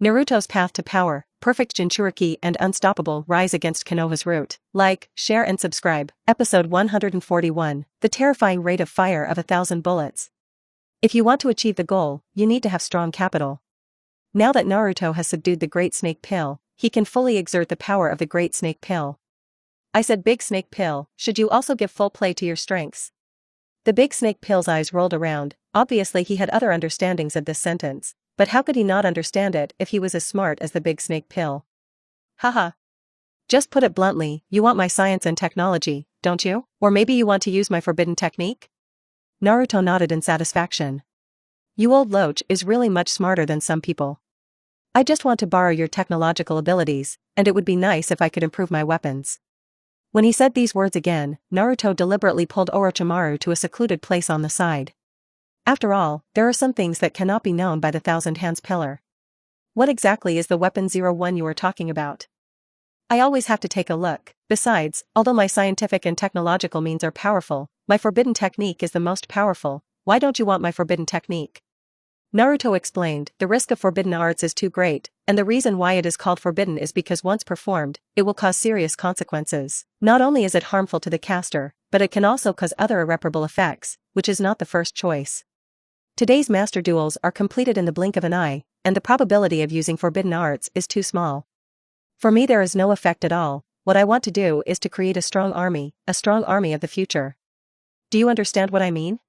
Naruto's path to power, perfect Jinchuriki and unstoppable rise against Konoha's root. Like, share and subscribe. Episode 141, The Terrifying Rate of Fire of 1,000 Bullets. If you want to achieve the goal, you need to have strong capital. Now that Naruto has subdued the Great Snake Pill, he can fully exert the power of the Great Snake Pill. I said Big Snake Pill, should you also give full play to your strengths? The Big Snake Pill's eyes rolled around. Obviously he had other understandings of this sentence. But how could he not understand it if he was as smart as the Big Snake Pill? Haha. Just put it bluntly, you want my science and technology, don't you? Or maybe you want to use my forbidden technique? Naruto nodded in satisfaction. You old loach is really much smarter than some people. I just want to borrow your technological abilities, and it would be nice if I could improve my weapons. When he said these words again, Naruto deliberately pulled Orochimaru to a secluded place on the side. After all, there are some things that cannot be known by the Thousand Hands Pillar. What exactly is the weapon 01 you are talking about? I always have to take a look. Besides, although my scientific and technological means are powerful, my forbidden technique is the most powerful. Why don't you want my forbidden technique? Naruto explained, the risk of forbidden arts is too great, and the reason why it is called forbidden is because once performed, it will cause serious consequences. Not only is it harmful to the caster, but it can also cause other irreparable effects, which is not the first choice. Today's master duels are completed in the blink of an eye, and the probability of using forbidden arts is too small. For me there is no effect at all. What I want to do is to create a strong army of the future. Do you understand what I mean?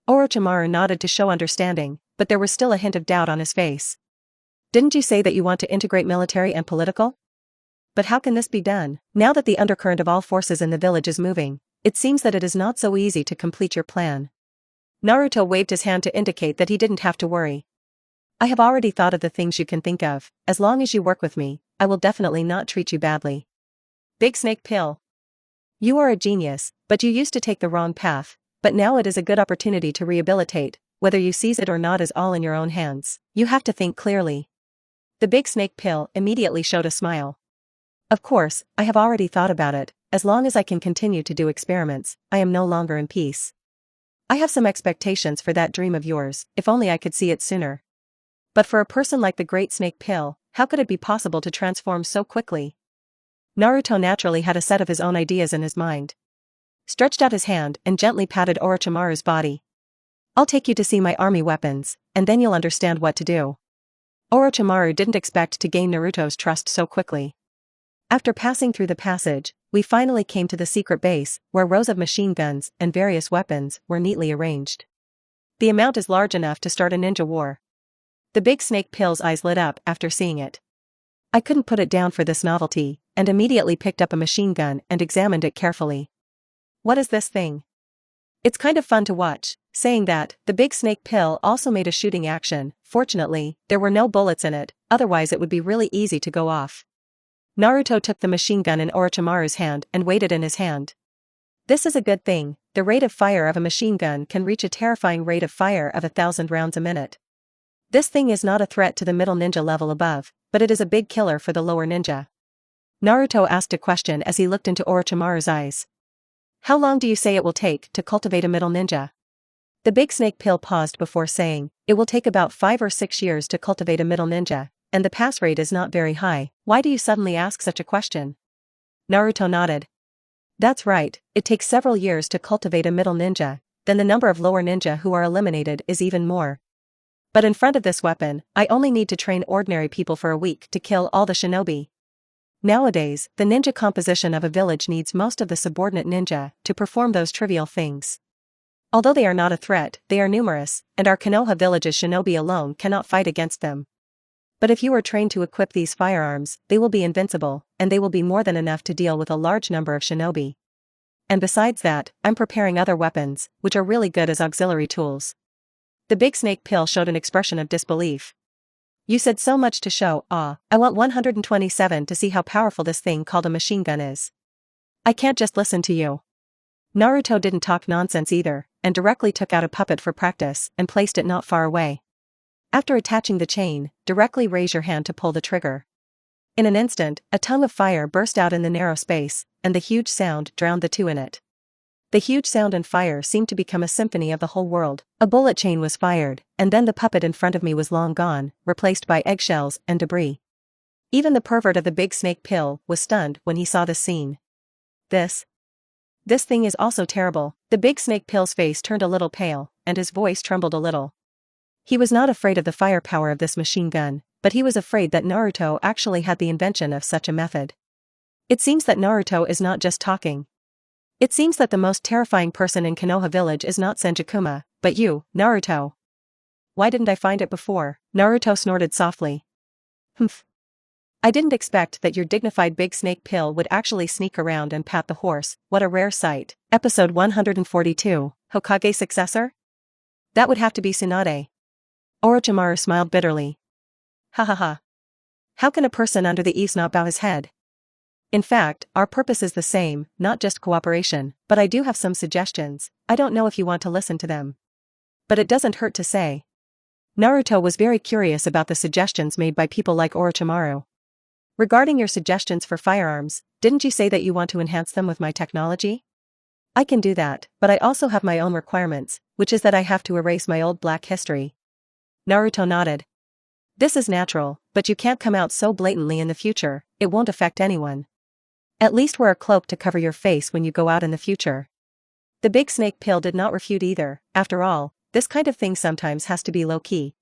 Orochimaru nodded to show understanding, but there was still a hint of doubt on his face. Didn't you say that you want to integrate military and political? But how can this be done? Now that the undercurrent of all forces in the village is moving, it seems that it is not so easy to complete your plan. Naruto waved his hand to indicate that he didn't have to worry. I have already thought of the things you can think of. As long as you work with me, I will definitely not treat you badly. Big Snake Pill. You are a genius, but you used to take the wrong path, but now it is a good opportunity to rehabilitate. Whether you seize it or not is all in your own hands. You have to think clearly. The Big Snake Pill immediately showed a smile. Of course, I have already thought about it. As long as I can continue to do experiments, I am no longer in peace. I have some expectations for that dream of yours, if only I could see it sooner. But for a person like the Great Snake Pill, how could it be possible to transform so quickly? Naruto naturally had a set of his own ideas in his mind. Stretched out his hand and gently patted Orochimaru's body. I'll take you to see my army weapons, and then you'll understand what to do. Orochimaru didn't expect to gain Naruto's trust so quickly. After passing through the passage, we finally came to the secret base, where rows of machine guns and various weapons were neatly arranged. The amount is large enough to start a ninja war. The Big Snake Pill's eyes lit up after seeing it. I couldn't put it down for this novelty, and immediately picked up a machine gun and examined it carefully. What is this thing? It's kind of fun to watch. Saying that, the Big Snake Pill also made a shooting action. Fortunately, there were no bullets in it, otherwise it would be really easy to go off. Naruto took the machine gun in Orochimaru's hand and weighed it in his hand. This is a good thing. The rate of fire of a machine gun can reach a terrifying rate of fire of 1,000 rounds a minute. This thing is not a threat to the middle ninja level above, but it is a big killer for the lower ninja. Naruto asked a question as he looked into Orochimaru's eyes. How long do you say it will take to cultivate a middle ninja? The Big Snake Pill paused before saying, it will take about 5 or 6 years to cultivate a middle ninja, and the pass rate is not very high. Why do you suddenly ask such a question? Naruto nodded. That's right, it takes several years to cultivate a middle ninja, then the number of lower ninja who are eliminated is even more. But in front of this weapon, I only need to train ordinary people for a week to kill all the shinobi. Nowadays, the ninja composition of a village needs most of the subordinate ninja to perform those trivial things. Although they are not a threat, they are numerous, and our Konoha village's shinobi alone cannot fight against them. But if you are trained to equip these firearms, they will be invincible, and they will be more than enough to deal with a large number of shinobi. And besides that, I'm preparing other weapons, which are really good as auxiliary tools. The Big Snake Pill showed an expression of disbelief. You said so much to show awe. I want 127 to see how powerful this thing called a machine gun is. I can't just listen to you. Naruto didn't talk nonsense either, and directly took out a puppet for practice and placed it not far away. After attaching the chain, directly raise your hand to pull the trigger. In an instant, a tongue of fire burst out in the narrow space, and the huge sound drowned the two in it. The huge sound and fire seemed to become a symphony of the whole world. A bullet chain was fired, and then the puppet in front of me was long gone, replaced by eggshells and debris. Even the pervert of the big snake pill was stunned when he saw this scene. This thing is also terrible. The big snake pill's face turned a little pale, and his voice trembled a little. He was not afraid of the firepower of this machine gun, but he was afraid that Naruto actually had the invention of such a method. It seems that Naruto is not just talking. It seems that the most terrifying person in Konoha village is not Senjukuma, but you, Naruto. Why didn't I find it before? Naruto snorted softly. Humph. I didn't expect that your dignified big snake pill would actually sneak around and pat the horse. What a rare sight. Episode 142, Hokage successor? That would have to be Tsunade. Orochimaru smiled bitterly. Ha ha ha. How can a person under the eaves not bow his head? In fact, our purpose is the same, not just cooperation, but I do have some suggestions. I don't know if you want to listen to them. But it doesn't hurt to say. Naruto was very curious about the suggestions made by people like Orochimaru. Regarding your suggestions for firearms, didn't you say that you want to enhance them with my technology? I can do that, but I also have my own requirements, which is that I have to erase my old black history. Naruto nodded. This is natural, but you can't come out so blatantly in the future, it won't affect anyone. At least wear a cloak to cover your face when you go out in the future. The big snake pill did not refute either. After all, this kind of thing sometimes has to be low-key.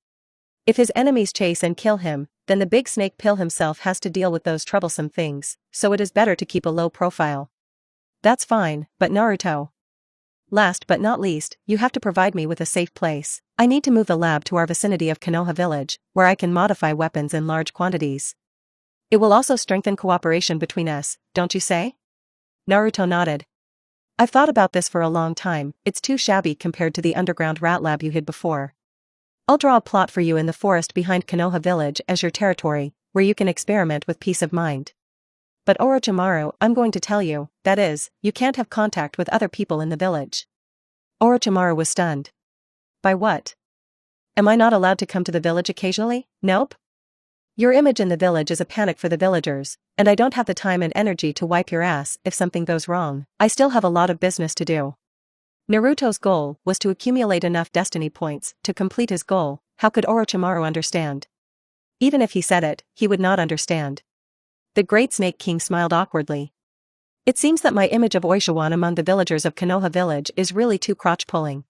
If his enemies chase and kill him, then the big snake pill himself has to deal with those troublesome things, so it is better to keep a low profile. That's fine, but Naruto. Last but not least, you have to provide me with a safe place. I need to move the lab to our vicinity of Konoha village, where I can modify weapons in large quantities. It will also strengthen cooperation between us, don't you say? Naruto nodded. I've thought about this for a long time. It's too shabby compared to the underground rat lab you hid before. I'll draw a plot for you in the forest behind Konoha village as your territory, where you can experiment with peace of mind. But Orochimaru, I'm going to tell you, that is, you can't have contact with other people in the village. Orochimaru was stunned. By what? Am I not allowed to come to the village occasionally? Nope. Your image in the village is a panic for the villagers, and I don't have the time and energy to wipe your ass if something goes wrong. I still have a lot of business to do. Naruto's goal was to accumulate enough destiny points to complete his goal. How could Orochimaru understand? Even if he said it, he would not understand. The Great Snake King smiled awkwardly. It seems that my image of Oishawan among the villagers of Konoha village is really too crotch-pulling.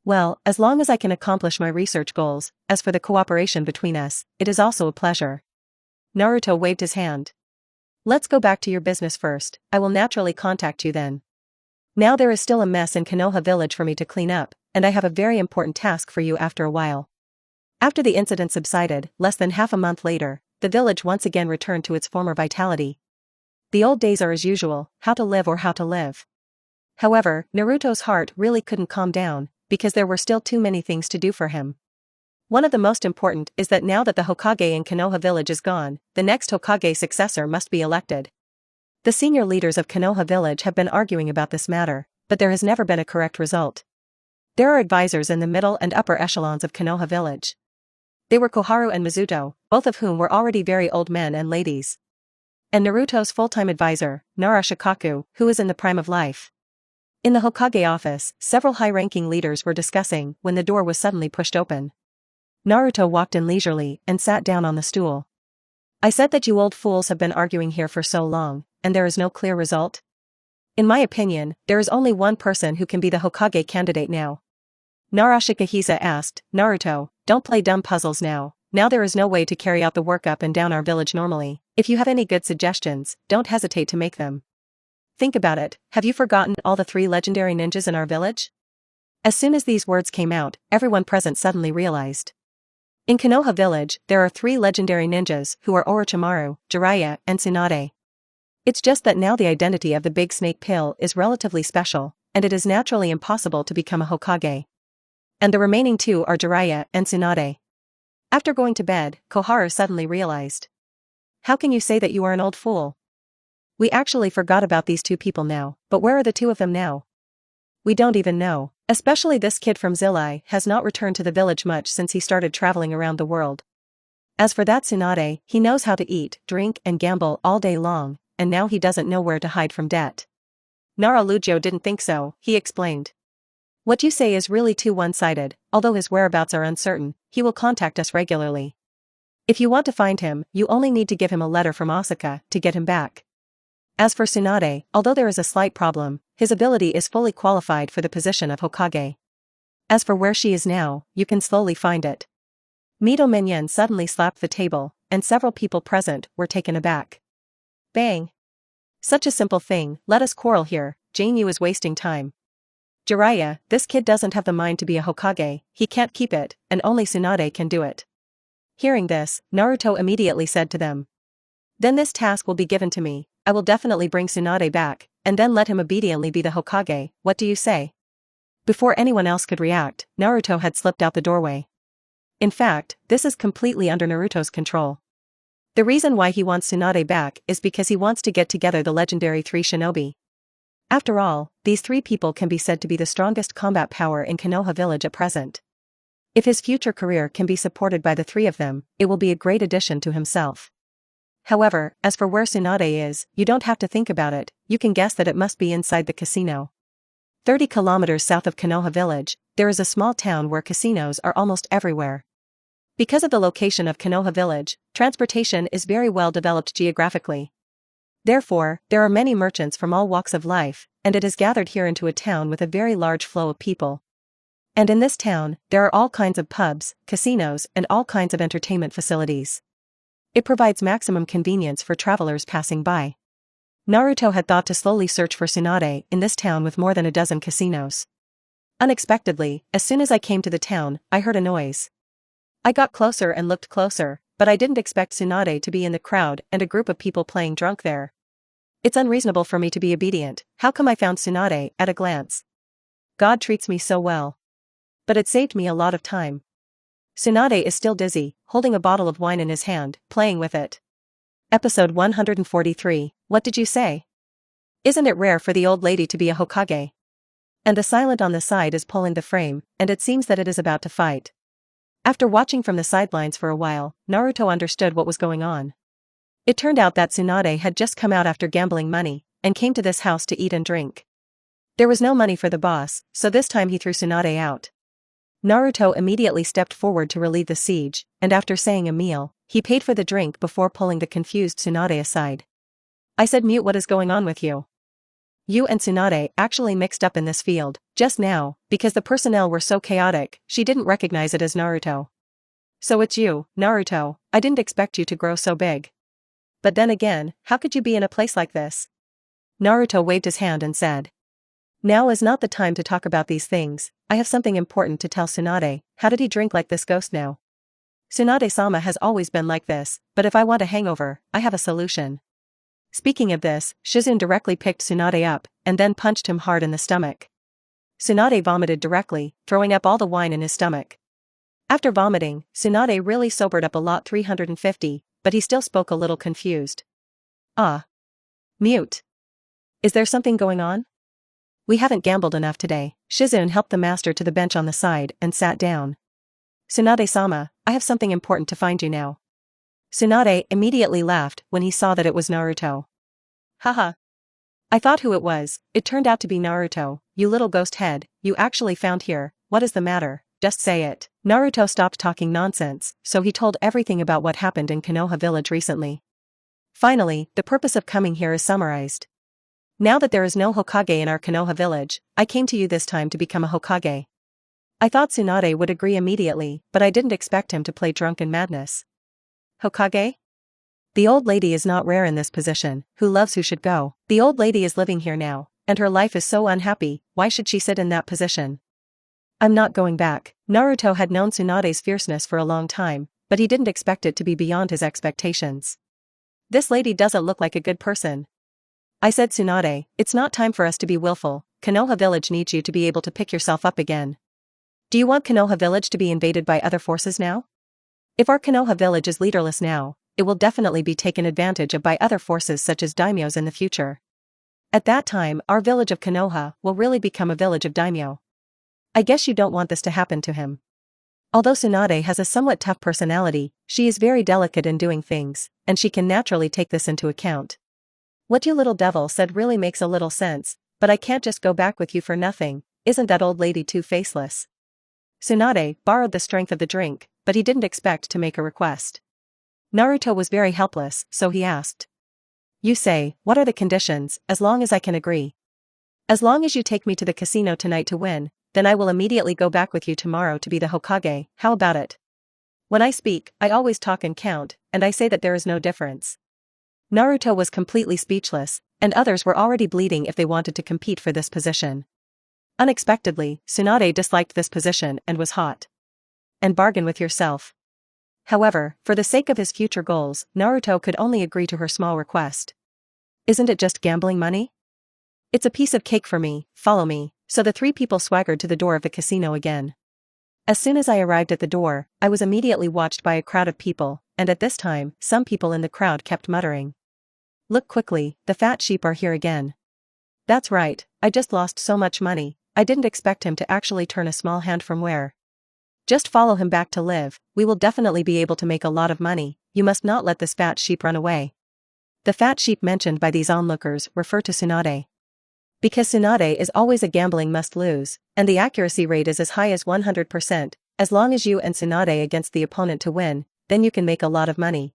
Well, as long as I can accomplish my research goals, as for the cooperation between us, it is also a pleasure. Naruto waved his hand. Let's go back to your business first, I will naturally contact you then. Now there is still a mess in Konoha village for me to clean up, and I have a very important task for you after a while. After the incident subsided, less than half a month later, the village once again returned to its former vitality. The old days are as usual, how to live or how to live. However, Naruto's heart really couldn't calm down, because there were still too many things to do for him. One of the most important is that now that the Hokage in Konoha village is gone, the next Hokage successor must be elected. The senior leaders of Konoha village have been arguing about this matter, but there has never been a correct result. There are advisors in the middle and upper echelons of Konoha village. They were Koharu and Mizuto, both of whom were already very old men and ladies. And Naruto's full-time advisor, Nara Shikaku, who is in the prime of life. In the Hokage office, several high-ranking leaders were discussing when the door was suddenly pushed open. Naruto walked in leisurely and sat down on the stool. I said that you old fools have been arguing here for so long, and there is no clear result? In my opinion, there is only one person who can be the Hokage candidate now. Nara Shikahisa asked, Naruto, don't play dumb puzzles now. Now there is no way to carry out the work up and down our village normally. If you have any good suggestions, don't hesitate to make them. Think about it, have you forgotten all the 3 legendary ninjas in our village? As soon as these words came out, everyone present suddenly realized. In Konoha village, there are 3 legendary ninjas who are Orochimaru, Jiraiya, and Tsunade. It's just that now the identity of the big snake pill is relatively special, and it is naturally impossible to become a Hokage. And the remaining 2 are Jiraiya and Tsunade. After going to bed, Koharu suddenly realized. How can you say that you are an old fool? We actually forgot about these 2 people now, but where are the 2 of them now? We don't even know. Especially this kid from Zillai has not returned to the village much since he started traveling around the world. As for that Tsunade, he knows how to eat, drink and gamble all day long, and now he doesn't know where to hide from debt. Naruto didn't think so, he explained. What you say is really too one-sided. Although his whereabouts are uncertain, he will contact us regularly. If you want to find him, you only need to give him a letter from Asuka to get him back. As for Tsunade, although there is a slight problem, his ability is fully qualified for the position of Hokage. As for where she is now, you can slowly find it. Mito Minion suddenly slapped the table, and several people present were taken aback. Bang! Such a simple thing, let us quarrel here, Jane Yu is wasting time. Jiraiya, this kid doesn't have the mind to be a Hokage, he can't keep it, and only Tsunade can do it. Hearing this, Naruto immediately said to them. Then this task will be given to me, I will definitely bring Tsunade back, and then let him obediently be the Hokage, what do you say? Before anyone else could react, Naruto had slipped out the doorway. In fact, this is completely under Naruto's control. The reason why he wants Tsunade back is because he wants to get together the legendary 3 shinobi. After all, these 3 people can be said to be the strongest combat power in Konoha village at present. If his future career can be supported by the 3 of them, it will be a great addition to himself. However, as for where Tsunade is, you don't have to think about it, you can guess that it must be inside the casino. 30 kilometers south of Konoha village, there is a small town where casinos are almost everywhere. Because of the location of Konoha village, transportation is very well developed geographically. Therefore, there are many merchants from all walks of life, and it is gathered here into a town with a very large flow of people. And in this town, there are all kinds of pubs, casinos, and all kinds of entertainment facilities. It provides maximum convenience for travelers passing by. Naruto had thought to slowly search for Tsunade in this town with more than a dozen casinos. Unexpectedly, as soon as I came to the town, I heard a noise. I got closer and looked closer, but I didn't expect Tsunade to be in the crowd and a group of people playing drunk there. It's unreasonable for me to be obedient, how come I found Tsunade at a glance? God treats me so well. But it saved me a lot of time. Tsunade is still dizzy, holding a bottle of wine in his hand, playing with it. Episode 143, what did you say? Isn't it rare for the old lady to be a Hokage? And the silent on the side is pulling the frame, and it seems that it is about to fight. After watching from the sidelines for a while, Naruto understood what was going on. It turned out that Tsunade had just come out after gambling money, and came to this house to eat and drink. There was no money for the boss, so this time he threw Tsunade out. Naruto immediately stepped forward to relieve the siege, and after saying a meal, he paid for the drink before pulling the confused Tsunade aside. I said, mute, what is going on with you? You and Tsunade actually mixed up in this field, just now, because the personnel were so chaotic, she didn't recognize it as Naruto. So it's you, Naruto, I didn't expect you to grow so big. But then again, how could you be in a place like this? Naruto waved his hand and said. Now is not the time to talk about these things, I have something important to tell Tsunade. How did he drink like this ghost now? Tsunade-sama has always been like this, but if I want a hangover, I have a solution. Speaking of this, Shizune directly picked Tsunade up, and then punched him hard in the stomach. Tsunade vomited directly, throwing up all the wine in his stomach. After vomiting, Tsunade really sobered up a lot 350, but he still spoke a little confused. Ah. Mute. Is there something going on? We haven't gambled enough today. Shizune helped the master to the bench on the side and sat down. Tsunade-sama, I have something important to find you now. Tsunade immediately laughed when he saw that it was Naruto. Haha. I thought who it was, it turned out to be Naruto, you little ghost head, you actually found here, what is the matter, just say it. Naruto stopped talking nonsense, so he told everything about what happened in Konoha village recently. Finally, the purpose of coming here is summarized. Now that there is no Hokage in our Konoha village, I came to you this time to become a Hokage. I thought Tsunade would agree immediately, but I didn't expect him to play drunken madness. Hokage? The old lady is not rare in this position, who loves who should go. The old lady is living here now, and her life is so unhappy, why should she sit in that position? I'm not going back. Naruto had known Tsunade's fierceness for a long time, but he didn't expect it to be beyond his expectations. This lady doesn't look like a good person. I said, Tsunade, it's not time for us to be willful, Konoha village needs you to be able to pick yourself up again. Do you want Konoha village to be invaded by other forces now? If our Konoha village is leaderless now, it will definitely be taken advantage of by other forces such as daimyos in the future. At that time, our village of Konoha will really become a village of daimyo. I guess you don't want this to happen to him. Although Tsunade has a somewhat tough personality, she is very delicate in doing things, and she can naturally take this into account. What you little devil said really makes a little sense, But I can't just go back with you for nothing, isn't that old lady too faceless? Tsunade borrowed the strength of the drink, but he didn't expect to make a request. Naruto was very helpless, so he asked. You say, what are the conditions, as long as I can agree? As long as you take me to the casino tonight to win, then I will immediately go back with you tomorrow to be the Hokage, how about it? When I speak, I always talk and count, and I say that there is no difference. Naruto was completely speechless, and others were already bleeding if they wanted to compete for this position. Unexpectedly, Tsunade disliked this position and was hot. And bargain with yourself. However, for the sake of his future goals, Naruto could only agree to her small request. Isn't it just gambling money? It's a piece of cake for me, follow me, so the three people swaggered to the door of the casino again. As soon as I arrived at the door, I was immediately watched by a crowd of people, and at this time, some people in the crowd kept muttering. Look quickly, the fat sheep are here again. That's right, I just lost so much money, I didn't expect him to actually turn a small hand from where. Just follow him back to live, we will definitely be able to make a lot of money, you must not let this fat sheep run away. The fat sheep mentioned by these onlookers refer to Tsunade. Because Tsunade is always a gambling must-lose, and the accuracy rate is as high as 100%, as long as you and Tsunade against the opponent to win, then you can make a lot of money.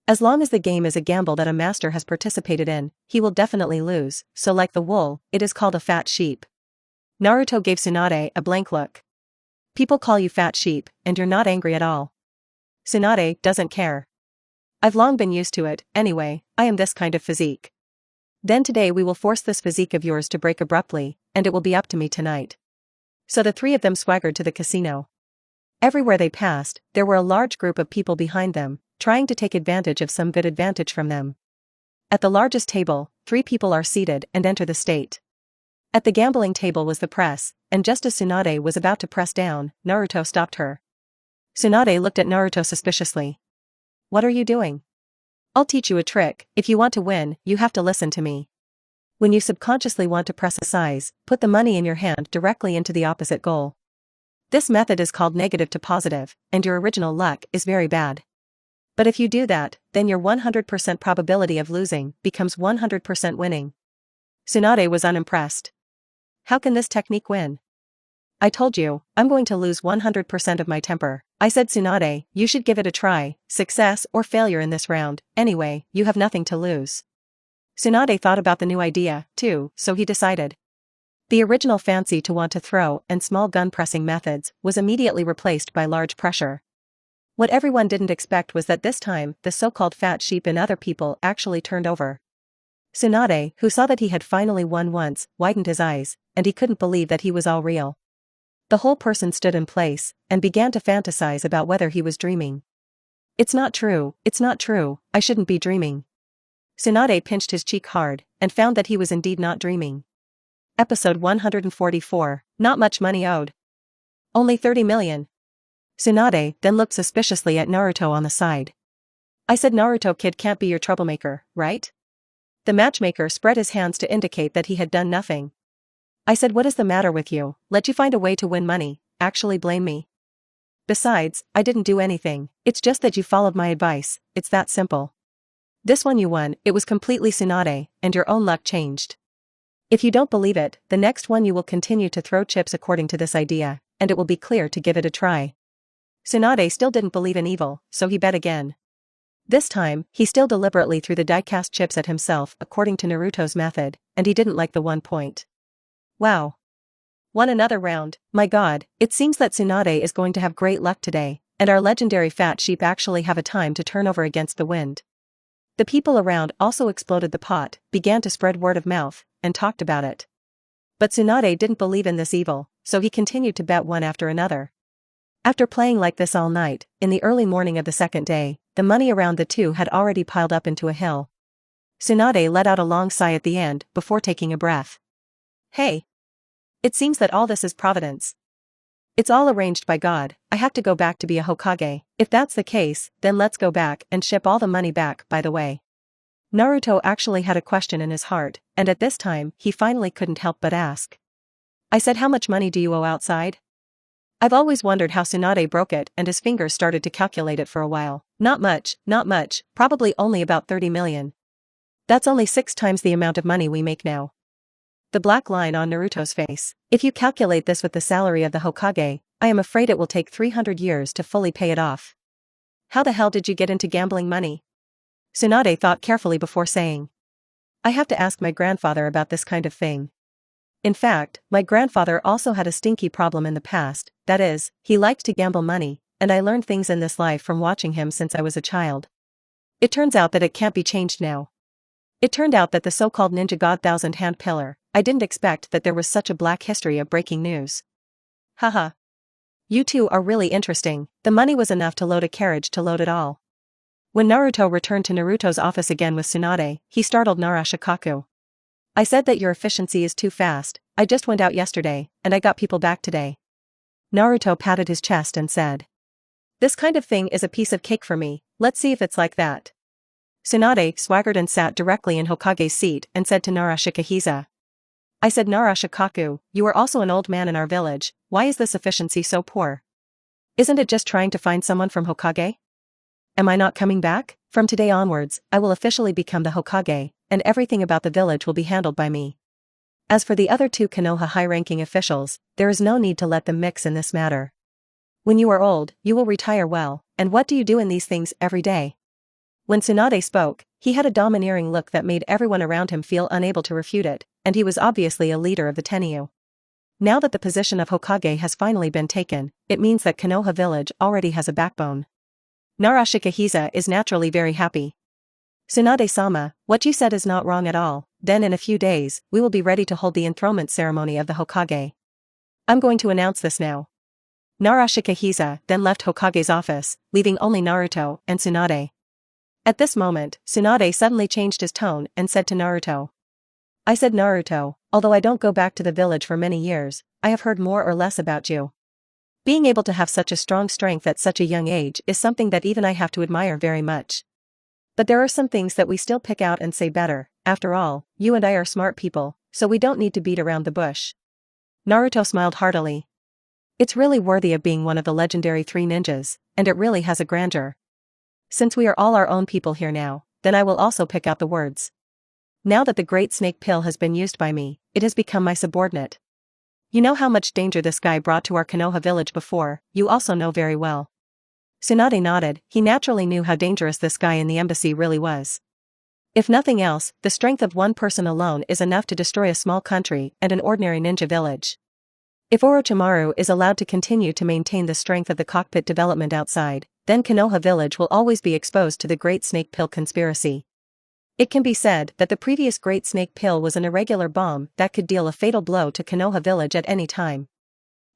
As long as the game is a gamble that a master has participated in, he will definitely lose, so like the wool, it is called a fat sheep. Naruto gave Tsunade a blank look. People call you fat sheep, and you're not angry at all. Tsunade doesn't care. I've long been used to it, anyway, I am this kind of physique. Then today we will force this physique of yours to break abruptly, and it will be up to me tonight. So the three of them swaggered to the casino. Everywhere they passed, there were a large group of people behind them, trying to take advantage of some good advantage from them. At the largest table, 3 people are seated and enter the state. At the gambling table was the press, and just as Tsunade was about to press down, Naruto stopped her. Tsunade looked at Naruto suspiciously. What are you doing? I'll teach you a trick, if you want to win, you have to listen to me. When you subconsciously want to press a size, put the money in your hand directly into the opposite goal. This method is called negative to positive, and your original luck is very bad. But if you do that, then your 100% probability of losing becomes 100% winning. Tsunade was unimpressed. How can this technique win? I told you, I'm going to lose 100% of my temper. I said Tsunade, you should give it a try, success or failure in this round, anyway, you have nothing to lose. Tsunade thought about the new idea, too, so he decided. The original fancy to want to throw and small gun pressing methods was immediately replaced by large pressure. What everyone didn't expect was that this time, the so-called fat sheep and other people actually turned over. Tsunade, who saw that he had finally won once, widened his eyes, and he couldn't believe that he was all real. The whole person stood in place, and began to fantasize about whether he was dreaming. It's not true, I shouldn't be dreaming. Tsunade pinched his cheek hard, and found that he was indeed not dreaming. Episode 144, Not Much Money Owed. Only 30 million. Tsunade then looked suspiciously at Naruto on the side. I said Naruto kid can't be your troublemaker, right? The matchmaker spread his hands to indicate that he had done nothing. I said what is the matter with you, let you find a way to win money, actually blame me. Besides, I didn't do anything, it's just that you followed my advice, it's that simple. This one you won, it was completely Tsunade, and your own luck changed. If you don't believe it, the next one you will continue to throw chips according to this idea, and it will be clear to give it a try. Tsunade still didn't believe in evil, so he bet again. This time, he still deliberately threw the die-cast chips at himself according to Naruto's method, and he didn't like the 1 point. Wow. Won another round, my god, it seems that Tsunade is going to have great luck today, and our legendary fat sheep actually have a time to turn over against the wind. The people around also exploded the pot, began to spread word of mouth, and talked about it. But Tsunade didn't believe in this evil, so he continued to bet one after another. After playing like this all night, in the early morning of the second day, the money around the two had already piled up into a hill. Tsunade let out a long sigh at the end before taking a breath. Hey! It seems that all this is providence. It's all arranged by God, I have to go back to be a Hokage. If that's the case, then let's go back and ship all the money back, by the way. Naruto actually had a question in his heart, and at this time, he finally couldn't help but ask. I said how much money do you owe outside? I've always wondered how Tsunade broke it and his fingers started to calculate it for a while. Not much, probably only about 30 million. That's only 6 times the amount of money we make now. the black line on Naruto's face. If you calculate this with the salary of the Hokage, I am afraid it will take 300 years to fully pay it off. How the hell did you get into gambling money? Tsunade thought carefully before saying. I have to ask my grandfather about this kind of thing. In fact, my grandfather also had a stinky problem in the past, that is, he liked to gamble money, and I learned things in this life from watching him since I was a child. It turns out that it can't be changed now. It turned out that the so-called ninja god Thousand Hand Pillar, I didn't expect that there was such a black history of breaking news. Haha. You two are really interesting. The money was enough to load a carriage to load it all. When Naruto returned to Naruto's office again with Tsunade, he startled Narashikaku. I said that your efficiency is too fast. I just went out yesterday, and I got people back today. Naruto patted his chest and said. This kind of thing is a piece of cake for me, let's see if it's like that. Tsunade swaggered and sat directly in Hokage's seat and said to Narashikahiza. I said Narashikaku, you are also an old man in our village, why is this efficiency so poor? Isn't it just trying to find someone from Hokage? Am I not coming back? From today onwards, I will officially become the Hokage, and everything about the village will be handled by me. As for the other two Konoha high-ranking officials, there is no need to let them mix in this matter. When you are old, you will retire well, and what do you do in these things every day? When Tsunade spoke, he had a domineering look that made everyone around him feel unable to refute it, and he was obviously a leader of the Tenryu. Now that the position of Hokage has finally been taken, it means that Konoha village already has a backbone. Narashikahiza is naturally very happy. Tsunade-sama, what you said is not wrong at all, then in a few days, we will be ready to hold the enthronement ceremony of the Hokage. I'm going to announce this now. Narashikahiza then left Hokage's office, leaving only Naruto and Tsunade. At this moment, Tsunade suddenly changed his tone and said to Naruto. I said Naruto, although I don't go back to the village for many years, I have heard more or less about you. Being able to have such a strong strength at such a young age is something that even I have to admire very much. But there are some things that we still pick out and say better, after all, you and I are smart people, so we don't need to beat around the bush. Naruto smiled heartily. It's really worthy of being one of the legendary three ninjas, and it really has a grandeur. Since we are all our own people here now, then I will also pick out the words. Now that the great snake pill has been used by me, it has become my subordinate. You know how much danger this guy brought to our Konoha village before, you also know very well. Tsunade nodded, he naturally knew how dangerous this guy in the embassy really was. If nothing else, the strength of one person alone is enough to destroy a small country and an ordinary ninja village. If Orochimaru is allowed to continue to maintain the strength of the cockpit development outside, then Konoha village will always be exposed to the Great Snake Pill conspiracy. It can be said that the previous Great Snake Pill was an irregular bomb that could deal a fatal blow to Konoha village at any time.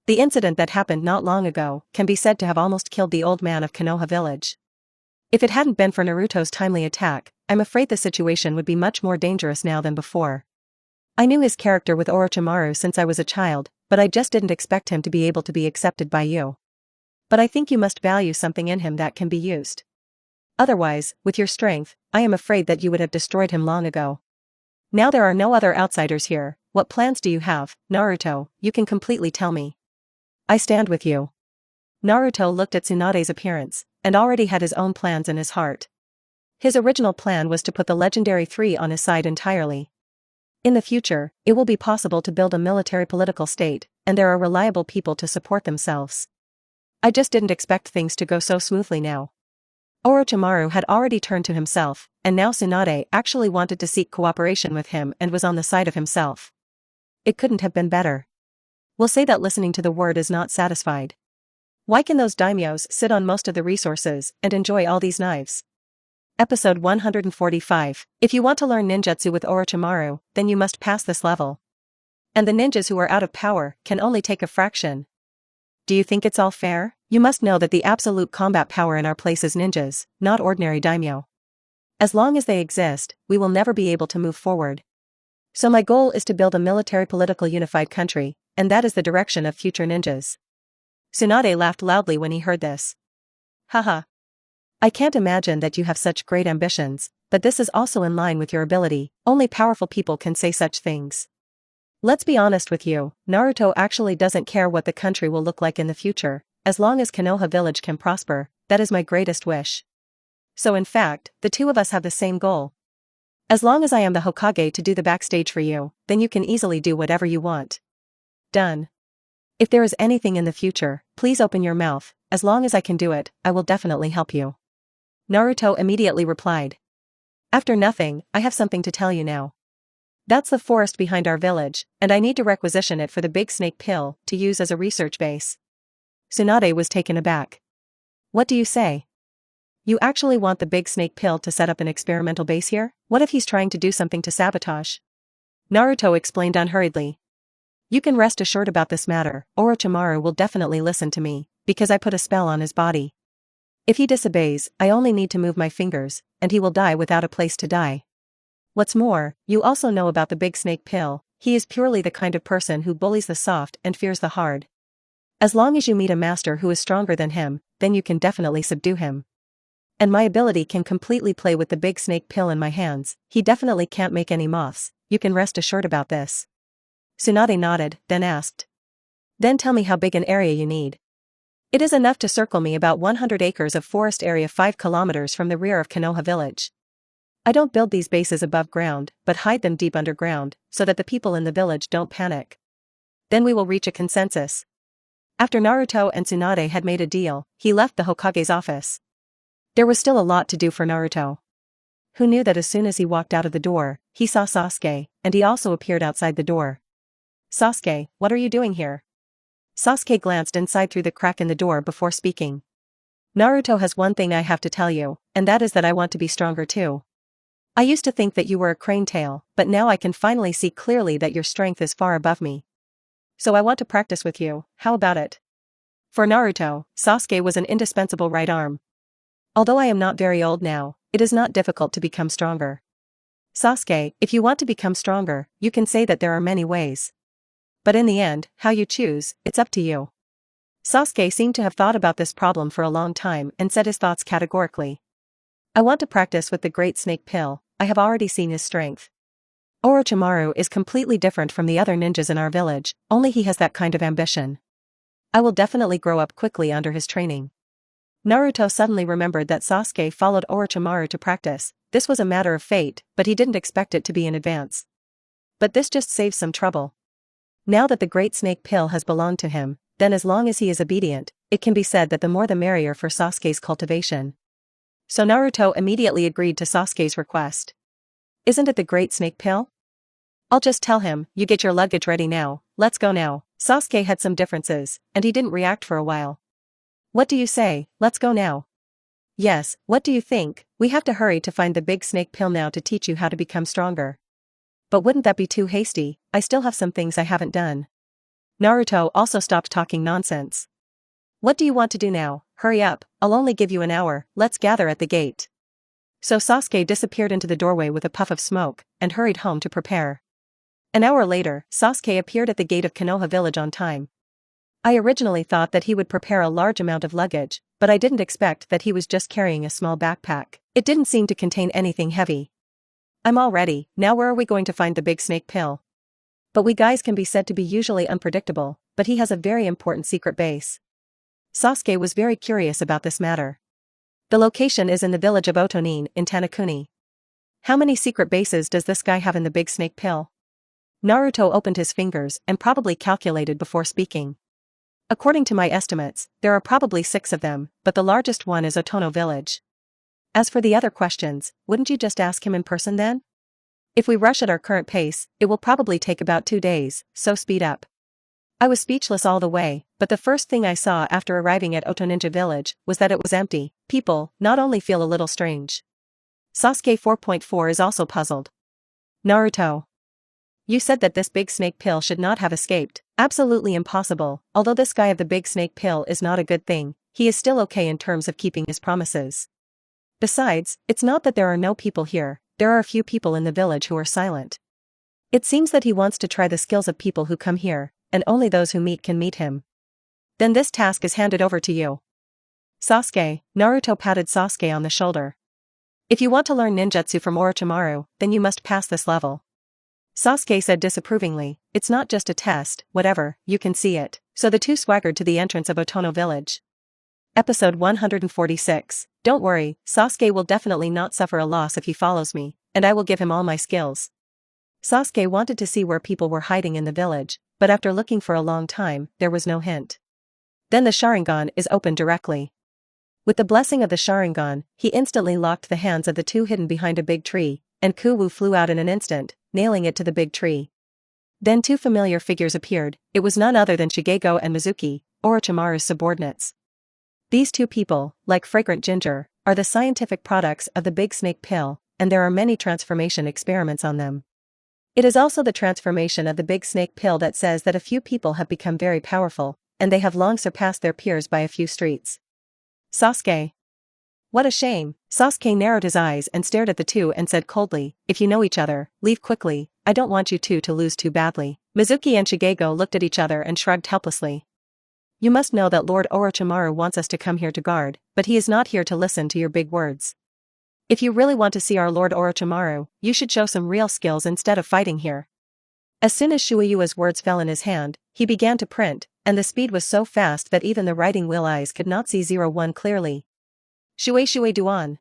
The incident that happened not long ago can be said to have almost killed the old man of Konoha village. If it hadn't been for Naruto's timely attack, I'm afraid the situation would be much more dangerous now than before. I knew his character with Orochimaru since I was a child, but I just didn't expect him to be able to be accepted by you. But I think you must value something in him that can be used. Otherwise, with your strength, I am afraid that you would have destroyed him long ago. Now there are no other outsiders here, what plans do you have, Naruto? You can completely tell me. I stand with you. Naruto looked at Tsunade's appearance, and already had his own plans in his heart. His original plan was to put the legendary three on his side entirely. In the future, it will be possible to build a military-political state, and there are reliable people to support themselves. I just didn't expect things to go so smoothly now. Orochimaru had already turned to himself, and now Tsunade actually wanted to seek cooperation with him and was on the side of himself. It couldn't have been better. We'll say that listening to the word is not satisfied. Why can those daimyos sit on most of the resources and enjoy all these knives? Episode 145. If you want to learn ninjutsu with Orochimaru, then you must pass this level. And the ninjas who are out of power can only take a fraction. Do you think it's all fair? You must know that the absolute combat power in our place is ninjas, not ordinary daimyo. As long as they exist, we will never be able to move forward. So my goal is to build a military-political unified country, and that is the direction of future ninjas. Tsunade laughed loudly when he heard this. Haha. I can't imagine that you have such great ambitions, but this is also in line with your ability, only powerful people can say such things. Let's be honest with you, Naruto actually doesn't care what the country will look like in the future, as long as Konoha village can prosper, that is my greatest wish. So in fact, the two of us have the same goal. As long as I am the Hokage to do the backstage for you, then you can easily do whatever you want. Done. If there is anything in the future, please open your mouth. As long as I can do it, I will definitely help you. Naruto immediately replied. After nothing, I have something to tell you now. That's the forest behind our village, and I need to requisition it for the big snake pill to use as a research base. Tsunade was taken aback. What do you say? You actually want the big snake pill to set up an experimental base here? What if he's trying to do something to sabotage? Naruto explained unhurriedly. You can rest assured about this matter, Orochimaru will definitely listen to me, because I put a spell on his body. If he disobeys, I only need to move my fingers, and he will die without a place to die. What's more, you also know about the big snake pill, he is purely the kind of person who bullies the soft and fears the hard. As long as you meet a master who is stronger than him, then you can definitely subdue him. And my ability can completely play with the big snake pill in my hands, he definitely can't make any moths, you can rest assured about this. Tsunade nodded, then asked. Then tell me how big an area you need. It is enough to circle me about 100 acres of forest area 5 kilometers from the rear of Konoha village. I don't build these bases above ground, but hide them deep underground, so that the people in the village don't panic. Then we will reach a consensus. After Naruto and Tsunade had made a deal, he left the Hokage's office. There was still a lot to do for Naruto. Who knew that as soon as he walked out of the door, he saw Sasuke, and he also appeared outside the door. Sasuke, what are you doing here? Sasuke glanced inside through the crack in the door before speaking. Naruto has one thing I have to tell you, and that is that I want to be stronger too. I used to think that you were a crane tail, but now I can finally see clearly that your strength is far above me. So I want to practice with you, how about it? For Naruto, Sasuke was an indispensable right arm. Although I am not very old now, it is not difficult to become stronger. Sasuke, if you want to become stronger, you can say that there are many ways. But in the end, how you choose, it's up to you. Sasuke seemed to have thought about this problem for a long time and said his thoughts categorically. I want to practice with the great snake pill, I have already seen his strength. Orochimaru is completely different from the other ninjas in our village, only he has that kind of ambition. I will definitely grow up quickly under his training. Naruto suddenly remembered that Sasuke followed Orochimaru to practice, this was a matter of fate, but he didn't expect it to be in advance. But this just saves some trouble. Now that the great snake pill has belonged to him, then as long as he is obedient, it can be said that the more the merrier for Sasuke's cultivation. So Naruto immediately agreed to Sasuke's request. Isn't it the great snake pill? I'll just tell him, you get your luggage ready now, let's go now. Sasuke had some differences, and he didn't react for a while. What do you say, let's go now? Yes, what do you think, we have to hurry to find the big snake pill now to teach you how to become stronger. But wouldn't that be too hasty, I still have some things I haven't done. Naruto also stopped talking nonsense. What do you want to do now, hurry up, I'll only give you an hour, let's gather at the gate. So Sasuke disappeared into the doorway with a puff of smoke, and hurried home to prepare. An hour later, Sasuke appeared at the gate of Konoha village on time. I originally thought that he would prepare a large amount of luggage, but I didn't expect that he was just carrying a small backpack. It didn't seem to contain anything heavy. I'm all ready, now where are we going to find the big snake pill? But we guys can be said to be usually unpredictable, but he has a very important secret base. Sasuke was very curious about this matter. The location is in the village of Otonin in Tanakuni. How many secret bases does this guy have in the big snake pill? Naruto opened his fingers and probably calculated before speaking. According to my estimates, there are probably 6 of them, but the largest one is Otono village. As for the other questions, wouldn't you just ask him in person then? If we rush at our current pace, it will probably take about 2 days, so speed up. I was speechless all the way, but the first thing I saw after arriving at Otoninja village was that it was empty. People not only feel a little strange. Sasuke 4.4 is also puzzled. Naruto. You said that this big snake pill should not have escaped. Absolutely impossible, although this guy of the big snake pill is not a good thing, he is still okay in terms of keeping his promises. Besides, it's not that there are no people here, there are a few people in the village who are silent. It seems that he wants to try the skills of people who come here, and only those who meet can meet him. Then this task is handed over to you. Sasuke, Naruto patted Sasuke on the shoulder. If you want to learn ninjutsu from Orochimaru, then you must pass this level. Sasuke said disapprovingly, it's not just a test, whatever, you can see it. So the two swaggered to the entrance of Otono village. Episode 146. Don't worry, Sasuke will definitely not suffer a loss if he follows me, and I will give him all my skills. Sasuke wanted to see where people were hiding in the village, but after looking for a long time, there was no hint. Then the Sharingan is opened directly. With the blessing of the Sharingan, he instantly locked the hands of the two hidden behind a big tree, and Kuwu flew out in an instant, nailing it to the big tree. Then two familiar figures appeared. It was none other than Shigeko and Mizuki, Orochimaru's subordinates. These two people, like fragrant ginger, are the scientific products of the Big Snake Pill, and there are many transformation experiments on them. It is also the transformation of the Big Snake Pill that says that a few people have become very powerful, and they have long surpassed their peers by a few streets. Sasuke. What a shame. Sasuke narrowed his eyes and stared at the two and said coldly, if you know each other, leave quickly, I don't want you two to lose too badly. Mizuki and Shigeko looked at each other and shrugged helplessly. You must know that Lord Orochimaru wants us to come here to guard, but he is not here to listen to your big words. If you really want to see our Lord Orochimaru, you should show some real skills instead of fighting here. As soon as Shueiyua's words fell in his hand, he began to print, and the speed was so fast that even the writing wheel eyes could not see 01 clearly. Shue Duan.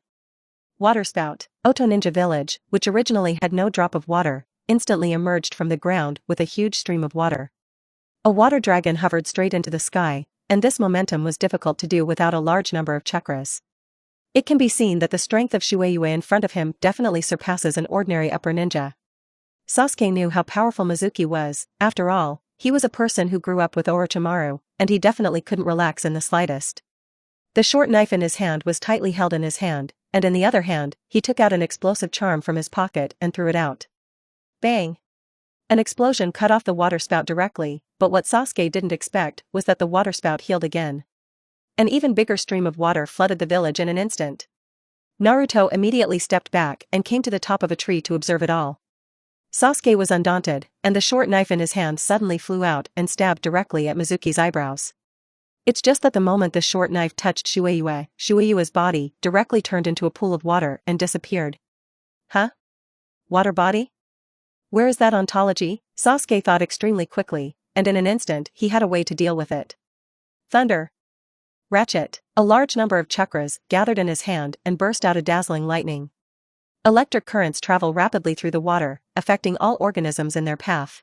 Water spout. Oto Ninja Village, which originally had no drop of water, instantly emerged from the ground with a huge stream of water. A water dragon hovered straight into the sky, and this momentum was difficult to do without a large number of chakras. It can be seen that the strength of Shueiyue in front of him definitely surpasses an ordinary upper ninja. Sasuke knew how powerful Mizuki was. After all, he was a person who grew up with Orochimaru, and he definitely couldn't relax in the slightest. The short knife in his hand was tightly held in his hand, and in the other hand, he took out an explosive charm from his pocket and threw it out. Bang! An explosion cut off the water spout directly, but what Sasuke didn't expect was that the water spout healed again. An even bigger stream of water flooded the village in an instant. Naruto immediately stepped back and came to the top of a tree to observe it all. Sasuke was undaunted, and the short knife in his hand suddenly flew out and stabbed directly at Mizuki's eyebrows. It's just that the moment the short knife touched Shueiyue's body directly turned into a pool of water and disappeared. Huh? Water body? Where is that ontology? Sasuke thought extremely quickly, and in an instant he had a way to deal with it. Thunder. Ratchet. A large number of chakras gathered in his hand and burst out a dazzling lightning. Electric currents travel rapidly through the water, affecting all organisms in their path.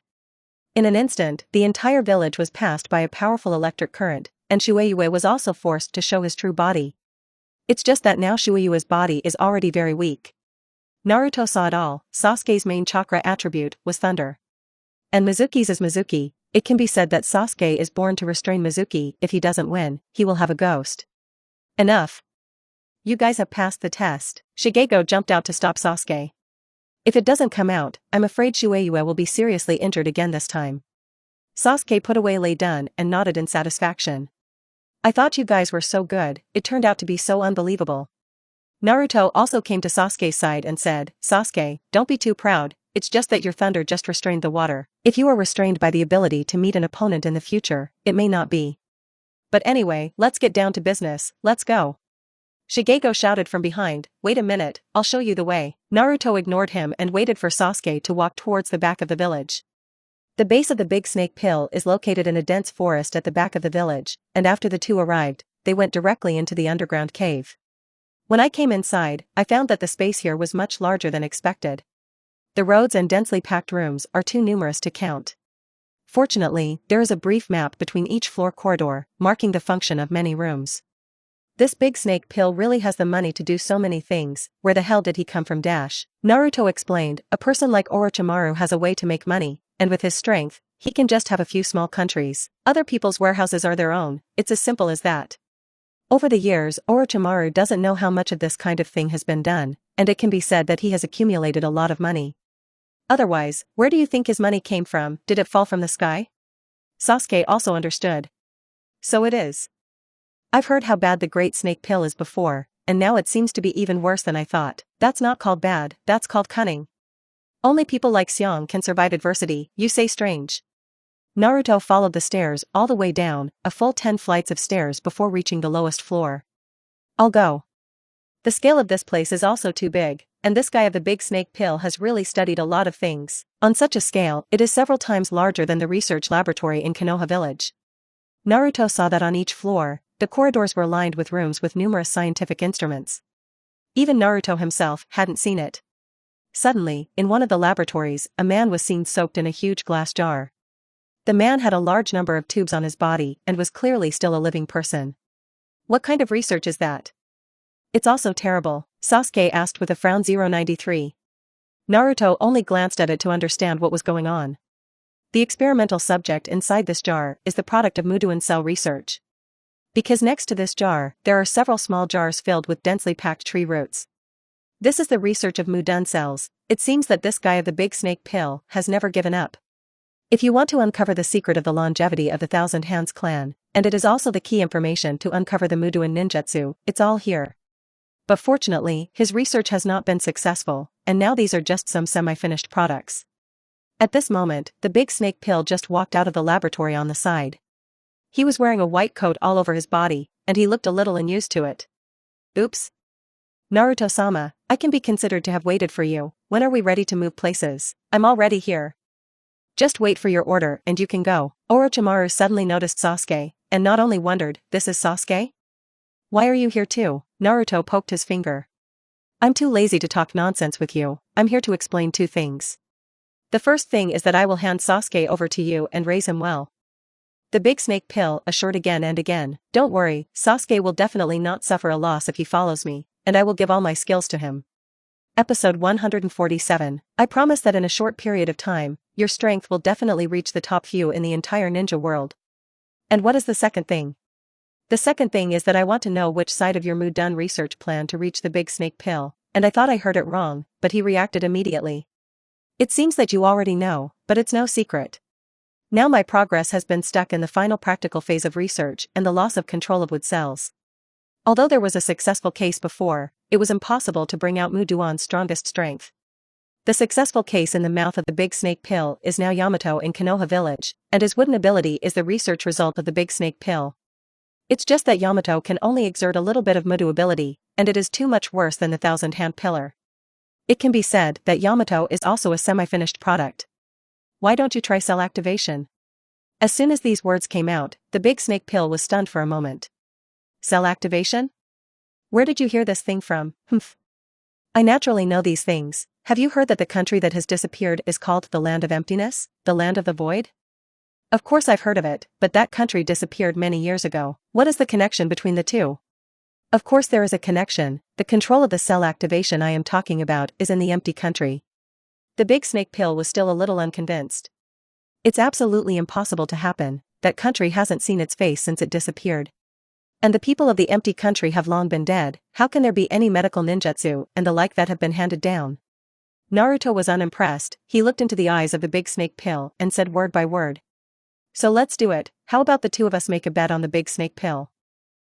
In an instant, the entire village was passed by a powerful electric current, and Shueiyue was also forced to show his true body. It's just that now Shueiyue's body is already very weak. Naruto saw it all. Sasuke's main chakra attribute was thunder. And Mizuki's is Mizuki. It can be said that Sasuke is born to restrain Mizuki. If he doesn't win, he will have a ghost. Enough. You guys have passed the test. Shigeko jumped out to stop Sasuke. If it doesn't come out, I'm afraid Shueiyue will be seriously injured again this time. Sasuke put away Lei Dun and nodded in satisfaction. I thought you guys were so good, it turned out to be so unbelievable. Naruto also came to Sasuke's side and said, Sasuke, don't be too proud, it's just that your thunder just restrained the water. If you are restrained by the ability to meet an opponent in the future, it may not be. But anyway, let's get down to business, let's go. Shigeko shouted from behind, wait a minute, I'll show you the way. Naruto ignored him and waited for Sasuke to walk towards the back of the village. The base of the Big Snake Pill is located in a dense forest at the back of the village, and after the two arrived, they went directly into the underground cave. When I came inside, I found that the space here was much larger than expected. The roads and densely packed rooms are too numerous to count. Fortunately, there is a brief map between each floor corridor, marking the function of many rooms. This Big Snake Pill really has the money to do so many things. Where the hell did he come from? Naruto explained, a person like Orochimaru has a way to make money, and with his strength, he can just have a few small countries. Other people's warehouses are their own, it's as simple as that. Over the years, Orochimaru doesn't know how much of this kind of thing has been done, and it can be said that he has accumulated a lot of money. Otherwise, where do you think his money came from? Did it fall from the sky? Sasuke also understood. So it is. I've heard how bad the Great Snake Pill is before, and now it seems to be even worse than I thought. That's not called bad, that's called cunning. Only people like Xiong can survive adversity, you say strange. Naruto followed the stairs all the way down, a full 10 flights of stairs before reaching the lowest floor. I'll go. The scale of this place is also too big, and this guy of the Big Snake Pill has really studied a lot of things. On such a scale, it is several times larger than the research laboratory in Konoha village. Naruto saw that on each floor, the corridors were lined with rooms with numerous scientific instruments. Even Naruto himself hadn't seen it. Suddenly, in one of the laboratories, a man was seen soaked in a huge glass jar. The man had a large number of tubes on his body and was clearly still a living person. What kind of research is that? It's also terrible, Sasuke asked with a frown. 093. Naruto only glanced at it to understand what was going on. The experimental subject inside this jar is the product of Muduan cell research. Because next to this jar, there are several small jars filled with densely packed tree roots. This is the research of Muduan cells. It seems that this guy of the big snake pill has never given up. If you want to uncover the secret of the longevity of the Thousand Hands clan, and it is also the key information to uncover the Muduan ninjutsu, it's all here. But fortunately, his research has not been successful, and now these are just some semi-finished products. At this moment, the big snake pill just walked out of the laboratory on the side. He was wearing a white coat all over his body, and he looked a little unused to it. Oops. Naruto-sama, I can be considered to have waited for you. When are we ready to move places? I'm already here. Just wait for your order and you can go. Orochimaru suddenly noticed Sasuke, and not only wondered, this is Sasuke? Why are you here too? Naruto poked his finger. I'm too lazy to talk nonsense with you. I'm here to explain two things. The first thing is that I will hand Sasuke over to you and raise him well. The big snake pill assured again and again. Don't worry, Sasuke will definitely not suffer a loss if he follows me, and I will give all my skills to him. Episode 147. I promise that in a short period of time, your strength will definitely reach the top few in the entire ninja world. And what is the second thing? The second thing is that I want to know which side of your Muduan research plan to reach the big snake pill, and I thought I heard it wrong, but he reacted immediately. It seems that you already know, but it's no secret. Now my progress has been stuck in the final practical phase of research and the loss of control of wood cells. Although there was a successful case before, it was impossible to bring out Muduan's strongest strength. The successful case in the mouth of the big snake pill is now Yamato in Konoha village, and his wooden ability is the research result of the big snake pill. It's just that Yamato can only exert a little bit of Mudu ability, and it is too much worse than the thousand-hand pillar. It can be said that Yamato is also a semi-finished product. Why don't you try cell activation? As soon as these words came out, the big snake pill was stunned for a moment. Cell activation? Where did you hear this thing from? Humph. I naturally know these things. Have you heard that the country that has disappeared is called the Land of Emptiness, the Land of the Void? Of course I've heard of it, but that country disappeared many years ago. What is the connection between the two? Of course there is a connection. The control of the cell activation I am talking about is in the empty country. The big snake pill was still a little unconvinced. It's absolutely impossible to happen. That country hasn't seen its face since it disappeared. And the people of the empty country have long been dead. How can there be any medical ninjutsu and the like that have been handed down? Naruto was unimpressed. He looked into the eyes of the big snake pill and said word by word. So let's do it. How about the two of us make a bet on the big snake pill?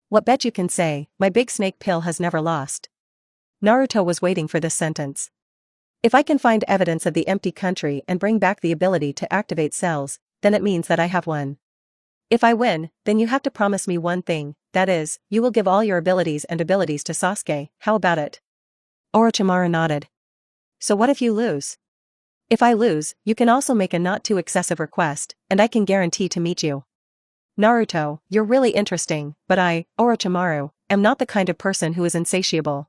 What bet you can say? My big snake pill has never lost. Naruto was waiting for this sentence. If I can find evidence of the empty country and bring back the ability to activate cells, then it means that I have won. If I win, then you have to promise me one thing, that is, you will give all your abilities to Sasuke. How about it? Orochimaru nodded. So what if you lose? If I lose, you can also make a not too excessive request, and I can guarantee to meet you. Naruto, you're really interesting, but I, Orochimaru, am not the kind of person who is insatiable.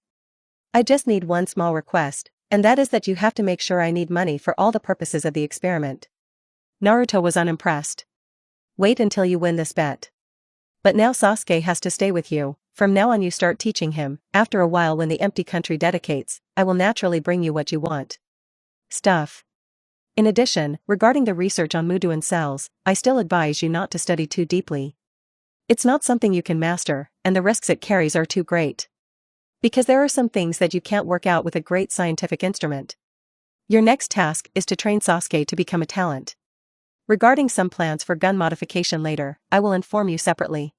I just need one small request, and that is that you have to make sure I need money for all the purposes of the experiment. Naruto was unimpressed. Wait until you win this bet. But now Sasuke has to stay with you. From now on you start teaching him. After a while when the empty country dedicates, I will naturally bring you what you want. Stuff. In addition, regarding the research on Muduan cells, I still advise you not to study too deeply. It's not something you can master, and the risks it carries are too great. Because there are some things that you can't work out with a great scientific instrument. Your next task is to train Sasuke to become a talent. Regarding some plans for gun modification later, I will inform you separately.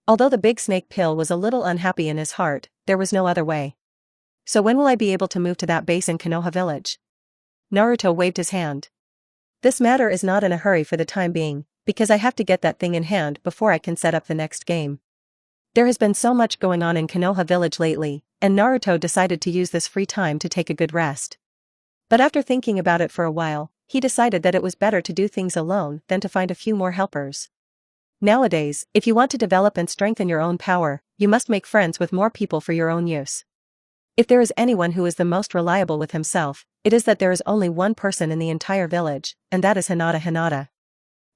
Although the big snake pill was a little unhappy in his heart, there was no other way. So when will I be able to move to that base in Konoha village? Naruto waved his hand. This matter is not in a hurry for the time being, because I have to get that thing in hand before I can set up the next game. There has been so much going on in Konoha village lately, and Naruto decided to use this free time to take a good rest. But after thinking about it for a while, he decided that it was better to do things alone than to find a few more helpers. Nowadays, if you want to develop and strengthen your own power, you must make friends with more people for your own use. If there is anyone who is the most reliable with himself, it is that there is only one person in the entire village, and that is Hinata Hinata.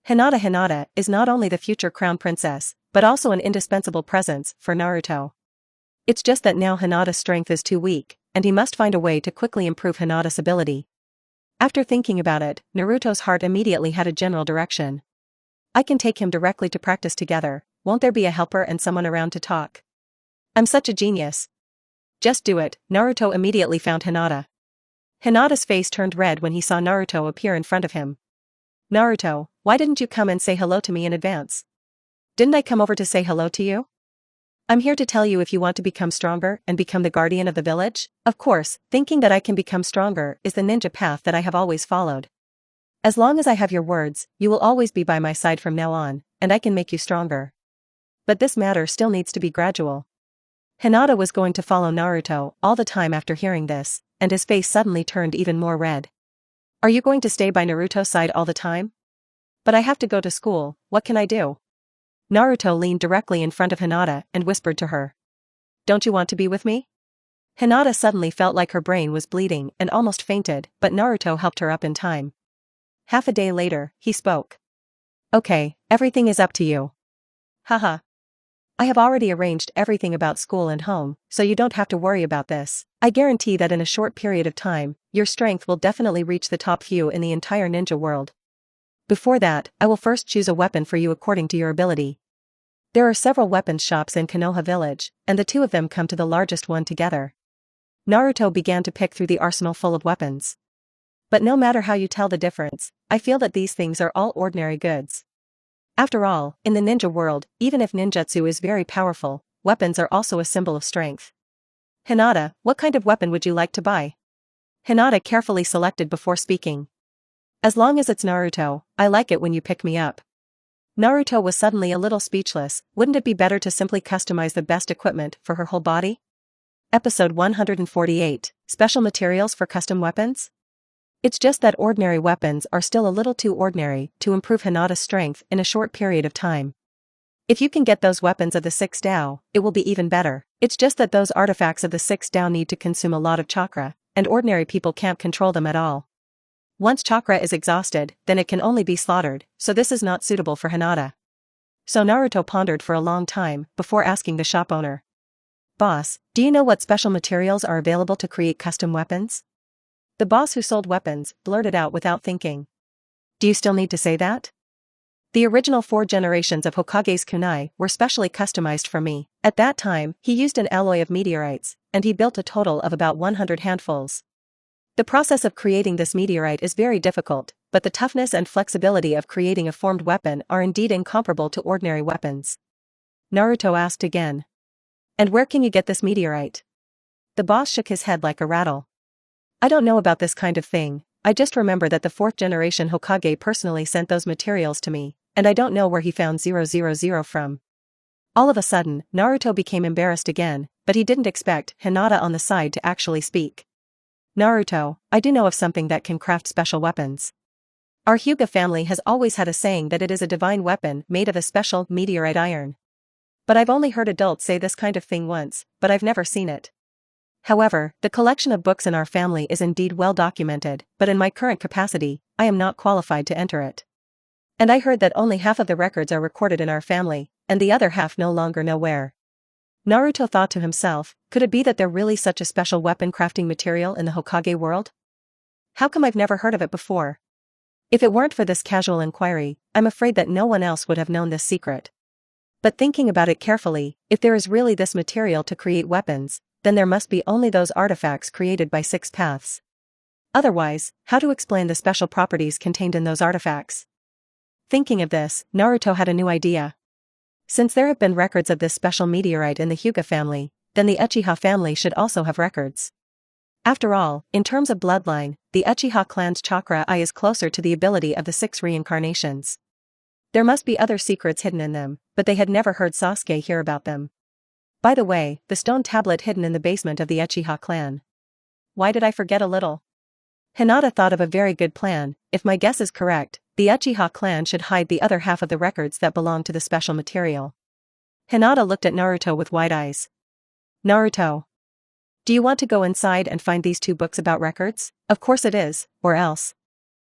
Hinata is not only the future crown princess, but also an indispensable presence for Naruto. It's just that now Hinata's strength is too weak, and he must find a way to quickly improve Hinata's ability. After thinking about it, Naruto's heart immediately had a general direction. I can take him directly to practice together. Won't there be a helper and someone around to talk? I'm such a genius. Just do it. Naruto immediately found Hinata. Hinata's face turned red when he saw Naruto appear in front of him. Naruto, why didn't you come and say hello to me in advance? Didn't I come over to say hello to you? I'm here to tell you if you want to become stronger and become the guardian of the village. Of course, thinking that I can become stronger is the ninja path that I have always followed. As long as I have your words, you will always be by my side from now on, and I can make you stronger. But this matter still needs to be gradual. Hinata was going to follow Naruto all the time after hearing this, and his face suddenly turned even more red. Are you going to stay by Naruto's side all the time? But I have to go to school, what can I do? Naruto leaned directly in front of Hinata and whispered to her. Don't you want to be with me? Hinata suddenly felt like her brain was bleeding and almost fainted, but Naruto helped her up in time. Half a day later, he spoke. Okay, everything is up to you. Haha. I have already arranged everything about school and home, so you don't have to worry about this. I guarantee that in a short period of time, your strength will definitely reach the top few in the entire ninja world. Before that, I will first choose a weapon for you according to your ability. There are several weapons shops in Konoha village, and the two of them come to the largest one together. Naruto began to pick through the arsenal full of weapons. But no matter how you tell the difference, I feel that these things are all ordinary goods. After all, in the ninja world, even if ninjutsu is very powerful, weapons are also a symbol of strength. Hinata, what kind of weapon would you like to buy? Hinata carefully selected before speaking. As long as it's Naruto, I like it when you pick me up. Naruto was suddenly a little speechless. Wouldn't it be better to simply customize the best equipment for her whole body? Episode 148, Special Materials for Custom Weapons? It's just that ordinary weapons are still a little too ordinary to improve Hinata's strength in a short period of time. If you can get those weapons of the 6th Dao, it will be even better. It's just that those artifacts of the 6th Dao need to consume a lot of chakra, and ordinary people can't control them at all. Once chakra is exhausted, then it can only be slaughtered, so this is not suitable for Hinata. So Naruto pondered for a long time before asking the shop owner. Boss, do you know what special materials are available to create custom weapons? The boss who sold weapons blurted out without thinking. Do you still need to say that? The original 4 generations of Hokage's kunai were specially customized for me. At that time, he used an alloy of meteorites, and he built a total of about 100 handfuls. The process of creating this meteorite is very difficult, but the toughness and flexibility of creating a formed weapon are indeed incomparable to ordinary weapons. Naruto asked again. And where can you get this meteorite? The boss shook his head like a rattle. I don't know about this kind of thing. I just remember that the 4th generation Hokage personally sent those materials to me, and I don't know where he found 000 from. All of a sudden, Naruto became embarrassed again, but he didn't expect Hinata on the side to actually speak. Naruto, I do know of something that can craft special weapons. Our Hyuga family has always had a saying that it is a divine weapon made of a special meteorite iron. But I've only heard adults say this kind of thing once, but I've never seen it. However, the collection of books in our family is indeed well documented, but in my current capacity, I am not qualified to enter it. And I heard that only half of the records are recorded in our family, and the other half no longer know where. Naruto thought to himself, could it be that there's really such a special weapon crafting material in the Hokage world? How come I've never heard of it before? If it weren't for this casual inquiry, I'm afraid that no one else would have known this secret. But thinking about it carefully, if there is really this material to create weapons, then there must be only those artifacts created by 6 paths. Otherwise, how to explain the special properties contained in those artifacts? Thinking of this, Naruto had a new idea. Since there have been records of this special meteorite in the Hyuga family, then the Uchiha family should also have records. After all, in terms of bloodline, the Uchiha clan's chakra eye is closer to the ability of the 6 reincarnations. There must be other secrets hidden in them, but they had never heard Sasuke hear about them. By the way, the stone tablet hidden in the basement of the Uchiha clan. Why did I forget a little? Hinata thought of a very good plan. If my guess is correct, the Uchiha clan should hide the other half of the records that belong to the special material. Hinata looked at Naruto with wide eyes. Naruto. Do you want to go inside and find these 2 books about records? Of course it is, or else.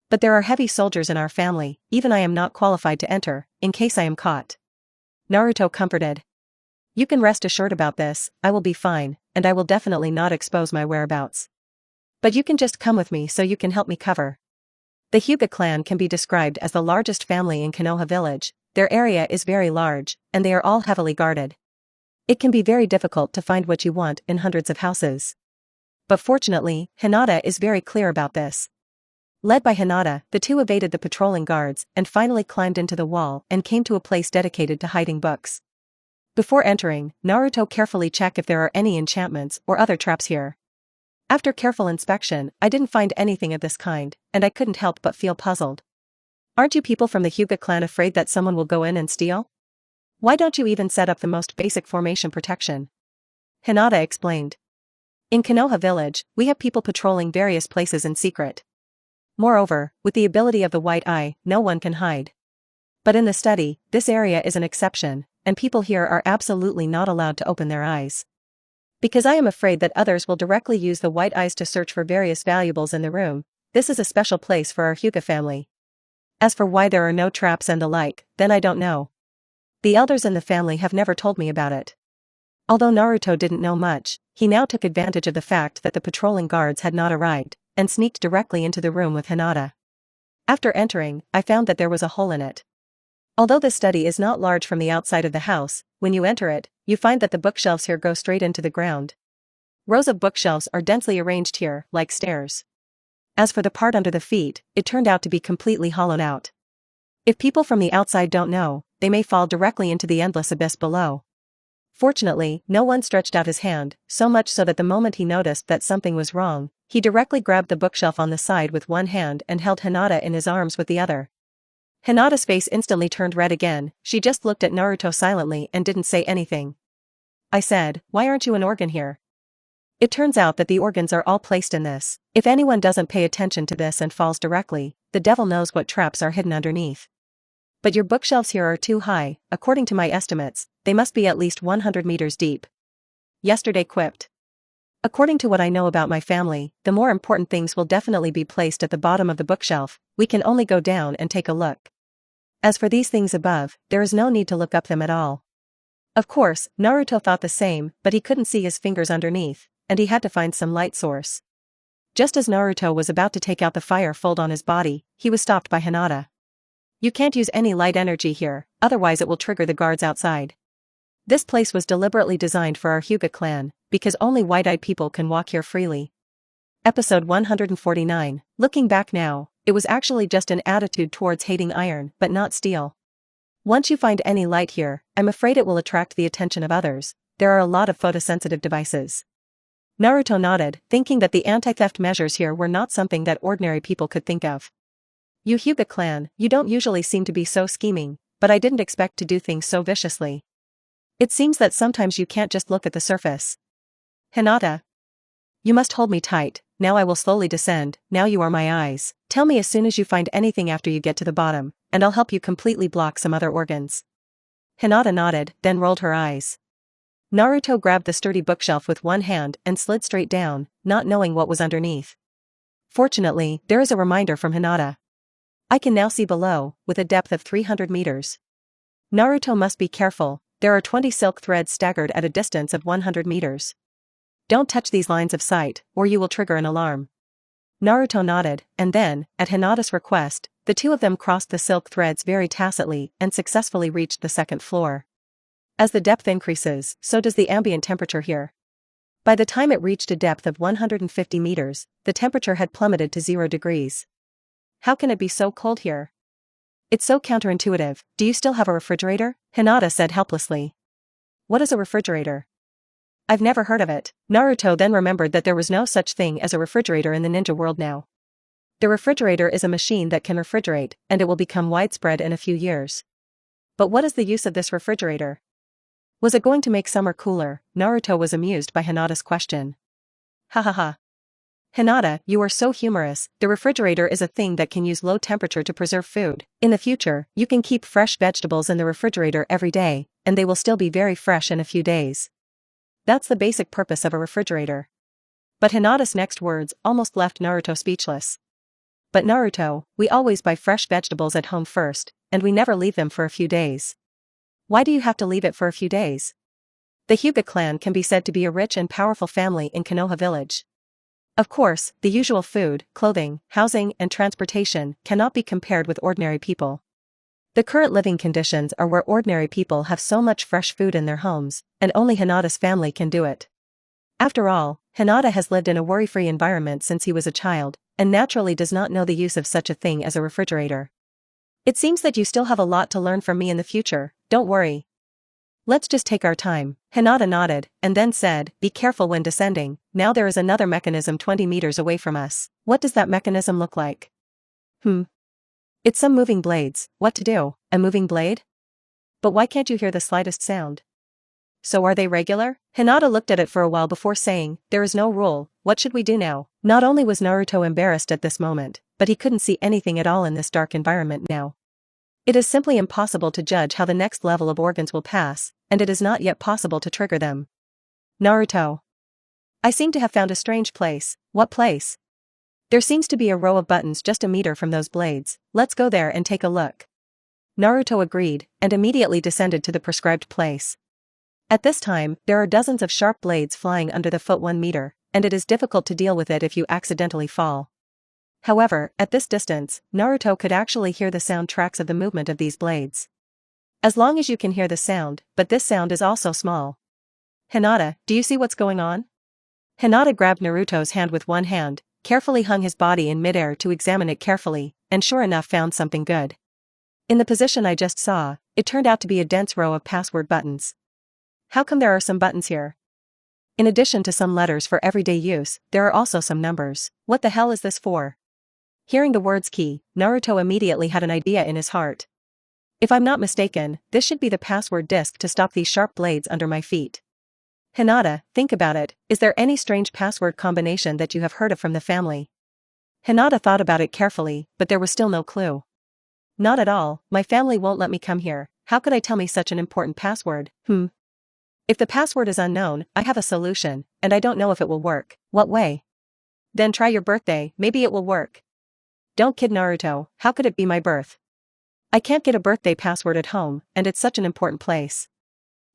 But there are heavy soldiers in our family, even I am not qualified to enter, in case I am caught. Naruto comforted. You can rest assured about this, I will be fine, and I will definitely not expose my whereabouts. But you can just come with me so you can help me cover. The Hyuga clan can be described as the largest family in Konoha village. Their area is very large, and they are all heavily guarded. It can be very difficult to find what you want in hundreds of houses. But fortunately, Hinata is very clear about this. Led by Hinata, the 2 evaded the patrolling guards and finally climbed into the wall and came to a place dedicated to hiding books. Before entering, Naruto carefully checked if there are any enchantments or other traps here. After careful inspection, I didn't find anything of this kind, and I couldn't help but feel puzzled. Aren't you people from the Hyuga clan afraid that someone will go in and steal? Why don't you even set up the most basic formation protection? Hinata explained. In Konoha village, we have people patrolling various places in secret. Moreover, with the ability of the white eye, no one can hide. But in the study, this area is an exception, and people here are absolutely not allowed to open their eyes. Because I am afraid that others will directly use the white eyes to search for various valuables in the room, this is a special place for our Hyuga family. As for why there are no traps and the like, then I don't know. The elders in the family have never told me about it. Although Naruto didn't know much, he now took advantage of the fact that the patrolling guards had not arrived, and sneaked directly into the room with Hinata. After entering, I found that there was a hole in it. Although the study is not large from the outside of the house, when you enter it, you find that the bookshelves here go straight into the ground. Rows of bookshelves are densely arranged here, like stairs. As for the part under the feet, it turned out to be completely hollowed out. If people from the outside don't know, they may fall directly into the endless abyss below. Fortunately, no one stretched out his hand, so much so that the moment he noticed that something was wrong, he directly grabbed the bookshelf on the side with one hand and held Hinata in his arms with the other. Hinata's face instantly turned red again, she just looked at Naruto silently and didn't say anything. I said, why aren't you an organ here? It turns out that the organs are all placed in this. If anyone doesn't pay attention to this and falls directly, the devil knows what traps are hidden underneath. But your bookshelves here are too high, according to my estimates, they must be at least 100 meters deep. Yesterday quipped. According to what I know about my family, the more important things will definitely be placed at the bottom of the bookshelf, we can only go down and take a look. As for these things above, there is no need to look up them at all. Of course, Naruto thought the same, but he couldn't see his fingers underneath, and he had to find some light source. Just as Naruto was about to take out the fire fold on his body, he was stopped by Hinata. You can't use any light energy here, otherwise it will trigger the guards outside. This place was deliberately designed for our Hyuga clan, because only white-eyed people can walk here freely. Episode 149. Looking back now, it was actually just an attitude towards hating iron but not steel. Once you find any light here, I'm afraid it will attract the attention of others. There are a lot of photosensitive devices. Naruto nodded, thinking that the anti-theft measures here were not something that ordinary people could think of. You Hyuga clan, you don't usually seem to be so scheming, but I didn't expect to do things so viciously. It seems that sometimes you can't just look at the surface. Hinata. You must hold me tight, now I will slowly descend, now you are my eyes. Tell me as soon as you find anything after you get to the bottom, and I'll help you completely block some other organs. Hinata nodded, then rolled her eyes. Naruto grabbed the sturdy bookshelf with one hand and slid straight down, not knowing what was underneath. Fortunately, there is a reminder from Hinata. I can now see below, with a depth of 300 meters. Naruto must be careful, there are 20 silk threads staggered at a distance of 100 meters. Don't touch these lines of sight, or you will trigger an alarm. Naruto nodded, and then, at Hinata's request, the two of them crossed the silk threads very tacitly and successfully reached the second floor. As the depth increases, so does the ambient temperature here. By the time it reached a depth of 150 meters, the temperature had plummeted to 0 degrees. How can it be so cold here? It's so counterintuitive. Do you still have a refrigerator? Hinata said helplessly. What is a refrigerator? I've never heard of it. Naruto then remembered that there was no such thing as a refrigerator in the ninja world now. The refrigerator is a machine that can refrigerate, and it will become widespread in a few years. But what is the use of this refrigerator? Was it going to make summer cooler? Naruto was amused by Hinata's question. Ha ha ha. Hinata, you are so humorous. The refrigerator is a thing that can use low temperature to preserve food. In the future, you can keep fresh vegetables in the refrigerator every day, and they will still be very fresh in a few days. That's the basic purpose of a refrigerator. But Hinata's next words almost left Naruto speechless. But Naruto, we always buy fresh vegetables at home first, and we never leave them for a few days. Why do you have to leave it for a few days? The Hyuga clan can be said to be a rich and powerful family in Konoha village. Of course, the usual food, clothing, housing, and transportation cannot be compared with ordinary people. The current living conditions are where ordinary people have so much fresh food in their homes, and only Hinata's family can do it. After all, Hinata has lived in a worry-free environment since he was a child, and naturally does not know the use of such a thing as a refrigerator. It seems that you still have a lot to learn from me in the future, don't worry. Let's just take our time. Hinata nodded, and then said, be careful when descending, now there is another mechanism 20 meters away from us. What does that mechanism look like? It's some moving blades. What to do? A moving blade? But why can't you hear the slightest sound? So are they regular? Hinata looked at it for a while before saying, there is no rule, what should we do now? Not only was Naruto embarrassed at this moment, but he couldn't see anything at all in this dark environment now. It is simply impossible to judge how the next level of organs will pass, and it is not yet possible to trigger them. Naruto. I seem to have found a strange place. What place? There seems to be a row of buttons just a meter from those blades. Let's go there and take a look. Naruto agreed, and immediately descended to the prescribed place. At this time, there are dozens of sharp blades flying under the foot 1 meter, and it is difficult to deal with it if you accidentally fall. However, at this distance, Naruto could actually hear the sound tracks of the movement of these blades. As long as you can hear the sound, but this sound is also small. Hinata, do you see what's going on? Hinata grabbed Naruto's hand with one hand, carefully hung his body in midair to examine it carefully, and sure enough found something good. In the position I just saw, it turned out to be a dense row of password buttons. How come there are some buttons here? In addition to some letters for everyday use, there are also some numbers. What the hell is this for? Hearing the words key, Naruto immediately had an idea in his heart. If I'm not mistaken, this should be the password disk to stop these sharp blades under my feet. Hinata, think about it, is there any strange password combination that you have heard of from the family? Hinata thought about it carefully, but there was still no clue. Not at all, my family won't let me come here, how could I tell me such an important password? If the password is unknown, I have a solution, and I don't know if it will work. What way? Then try your birthday, maybe it will work. Don't kid Naruto, how could it be my birth? I can't get a birthday password at home, and it's such an important place.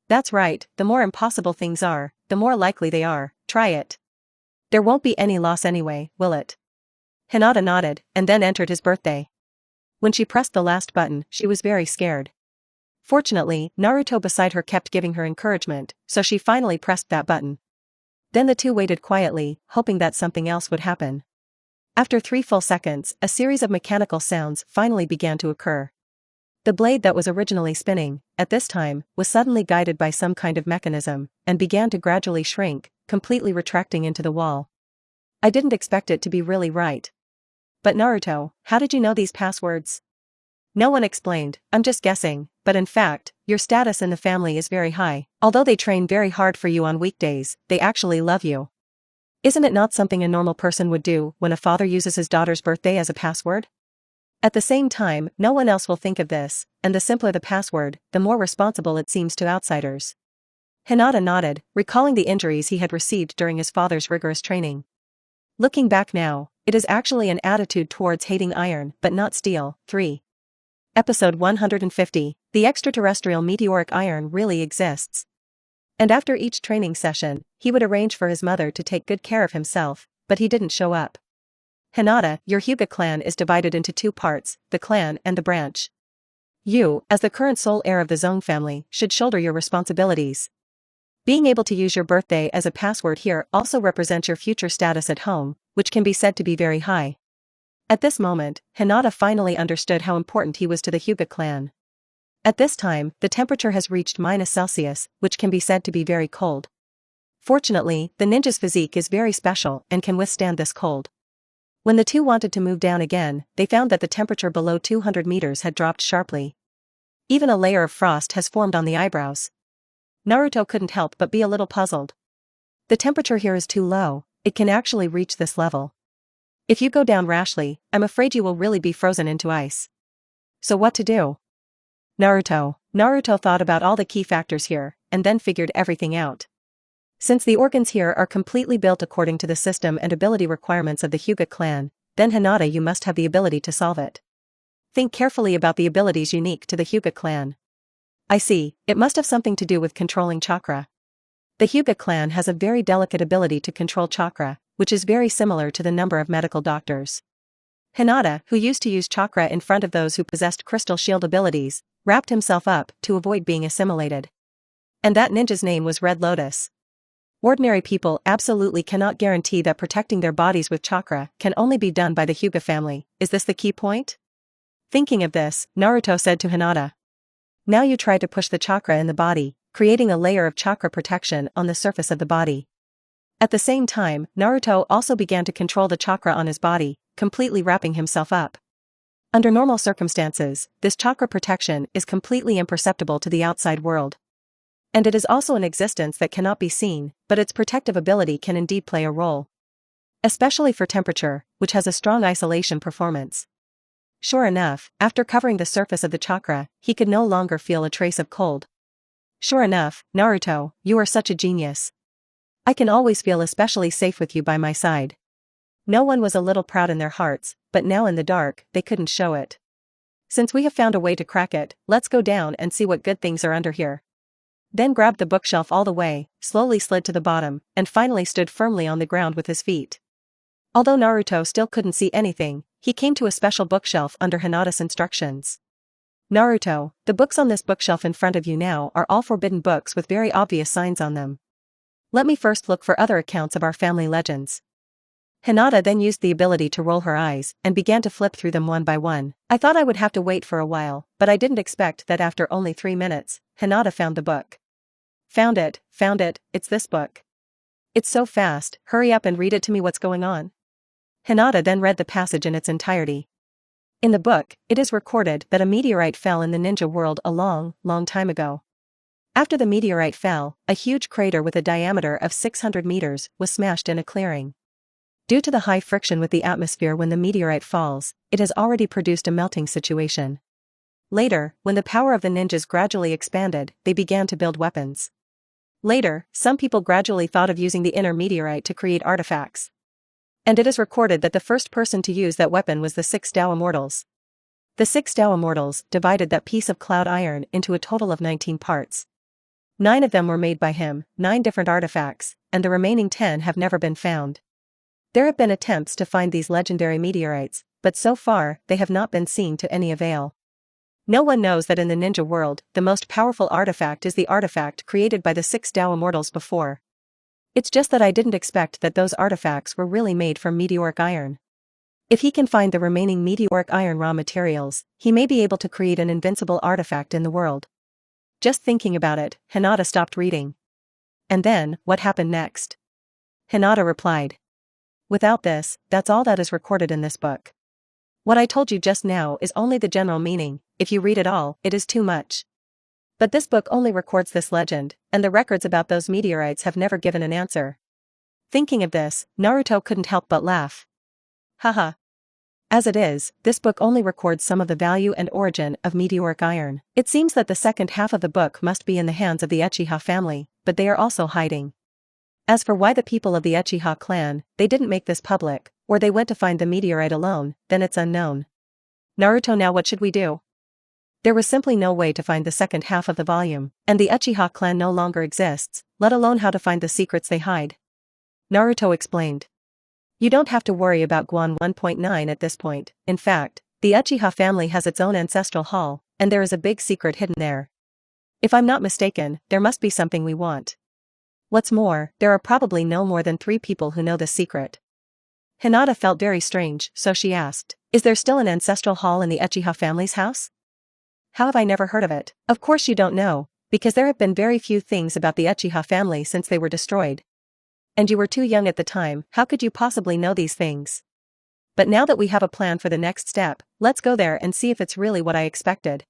That's right, the more impossible things are, the more likely they are, try it. There won't be any loss anyway, will it? Hinata nodded, and then entered his birthday. When she pressed the last button, she was very scared. Fortunately, Naruto beside her kept giving her encouragement, so she finally pressed that button. Then the two waited quietly, hoping that something else would happen. After 3 full seconds, a series of mechanical sounds finally began to occur. The blade that was originally spinning, at this time, was suddenly guided by some kind of mechanism, and began to gradually shrink, completely retracting into the wall. I didn't expect it to be really right. But Naruto, how did you know these passwords? No one explained, I'm just guessing, but in fact, your status in the family is very high. Although they train very hard for you on weekdays, they actually love you. Isn't it not something a normal person would do when a father uses his daughter's birthday as a password? At the same time, no one else will think of this, and the simpler the password, the more responsible it seems to outsiders. Hinata nodded, recalling the injuries he had received during his father's rigorous training. Looking back now, it is actually an attitude towards hating iron but not steel. 3. Episode 150, The Extraterrestrial Meteoric Iron Really Exists. And after each training session, he would arrange for his mother to take good care of himself, but he didn't show up. Hinata, your Hyuga clan is divided into 2 parts, the clan and the branch. You, as the current sole heir of the Zone family, should shoulder your responsibilities. Being able to use your birthday as a password here also represents your future status at home, which can be said to be very high. At this moment, Hinata finally understood how important he was to the Hyuga clan. At this time, the temperature has reached -Celsius, which can be said to be very cold. Fortunately, the ninja's physique is very special and can withstand this cold. When the two wanted to move down again, they found that the temperature below 200 meters had dropped sharply. Even a layer of frost has formed on the eyebrows. Naruto couldn't help but be a little puzzled. The temperature here is too low, it can actually reach this level. If you go down rashly, I'm afraid you will really be frozen into ice. So what to do? Naruto thought about all the key factors here, and then figured everything out. Since the organs here are completely built according to the system and ability requirements of the Hyuga clan, then Hinata, you must have the ability to solve it. Think carefully about the abilities unique to the Hyuga clan. I see, it must have something to do with controlling chakra. The Hyuga clan has a very delicate ability to control chakra, which is very similar to the number of medical doctors. Hinata, who used to use chakra in front of those who possessed crystal shield abilities, wrapped himself up to avoid being assimilated. And that ninja's name was Red Lotus. Ordinary people absolutely cannot guarantee that protecting their bodies with chakra can only be done by the Hyuga family. Is this the key point? Thinking of this, Naruto said to Hinata. Now you try to push the chakra in the body, creating a layer of chakra protection on the surface of the body. At the same time, Naruto also began to control the chakra on his body, completely wrapping himself up. Under normal circumstances, this chakra protection is completely imperceptible to the outside world. And it is also an existence that cannot be seen, but its protective ability can indeed play a role. Especially for temperature, which has a strong isolation performance. Sure enough, after covering the surface of the chakra, he could no longer feel a trace of cold. Sure enough, Naruto, you are such a genius. I can always feel especially safe with you by my side. No one was a little proud in their hearts, but now in the dark, they couldn't show it. Since we have found a way to crack it, let's go down and see what good things are under here. Then grabbed the bookshelf all the way, slowly slid to the bottom, and finally stood firmly on the ground with his feet. Although Naruto still couldn't see anything, he came to a special bookshelf under Hinata's instructions. Naruto, the books on this bookshelf in front of you now are all forbidden books with very obvious signs on them. Let me first look for other accounts of our family legends. Hinata then used the ability to roll her eyes and began to flip through them one by one. I thought I would have to wait for a while, but I didn't expect that after only 3 minutes, Hinata found the book. Found it, it's this book. It's so fast, hurry up and read it to me, what's going on? Hinata then read the passage in its entirety. In the book, it is recorded that a meteorite fell in the ninja world a long, long time ago. After the meteorite fell, a huge crater with a diameter of 600 meters was smashed in a clearing. Due to the high friction with the atmosphere when the meteorite falls, it has already produced a melting situation. Later, when the power of the ninjas gradually expanded, they began to build weapons. Later, some people gradually thought of using the inner meteorite to create artifacts. And it is recorded that the first person to use that weapon was the 6 Tao Immortals. The 6 Tao Immortals divided that piece of cloud iron into a total of 19 parts. 9 of them were made by him, 9 different artifacts, and the remaining 10 have never been found. There have been attempts to find these legendary meteorites, but so far, they have not been seen to any avail. No one knows that in the ninja world, the most powerful artifact is the artifact created by the 6 Tao Immortals before. It's just that I didn't expect that those artifacts were really made from meteoric iron. If he can find the remaining meteoric iron raw materials, he may be able to create an invincible artifact in the world. Just thinking about it, Hinata stopped reading. And then, what happened next? Hinata replied. Without this, that's all that is recorded in this book. What I told you just now is only the general meaning. If you read it all, it is too much. But this book only records this legend, and the records about those meteorites have never given an answer. Thinking of this, Naruto couldn't help but laugh. Haha. As it is, this book only records some of the value and origin of meteoric iron. It seems that the second half of the book must be in the hands of the Uchiha family, but they are also hiding. As for why the people of the Uchiha clan, they didn't make this public, or they went to find the meteorite alone, then it's unknown. Naruto, now what should we do? There was simply no way to find the second half of the volume, and the Uchiha clan no longer exists, let alone how to find the secrets they hide. Naruto explained. You don't have to worry about Guan 1.9 at this point. In fact, the Uchiha family has its own ancestral hall, and there is a big secret hidden there. If I'm not mistaken, there must be something we want. What's more, there are probably no more than 3 people who know this secret. Hinata felt very strange, so she asked, is there still an ancestral hall in the Uchiha family's house? How have I never heard of it? Of course you don't know, because there have been very few things about the Uchiha family since they were destroyed. And you were too young at the time, how could you possibly know these things? But now that we have a plan for the next step, let's go there and see if it's really what I expected.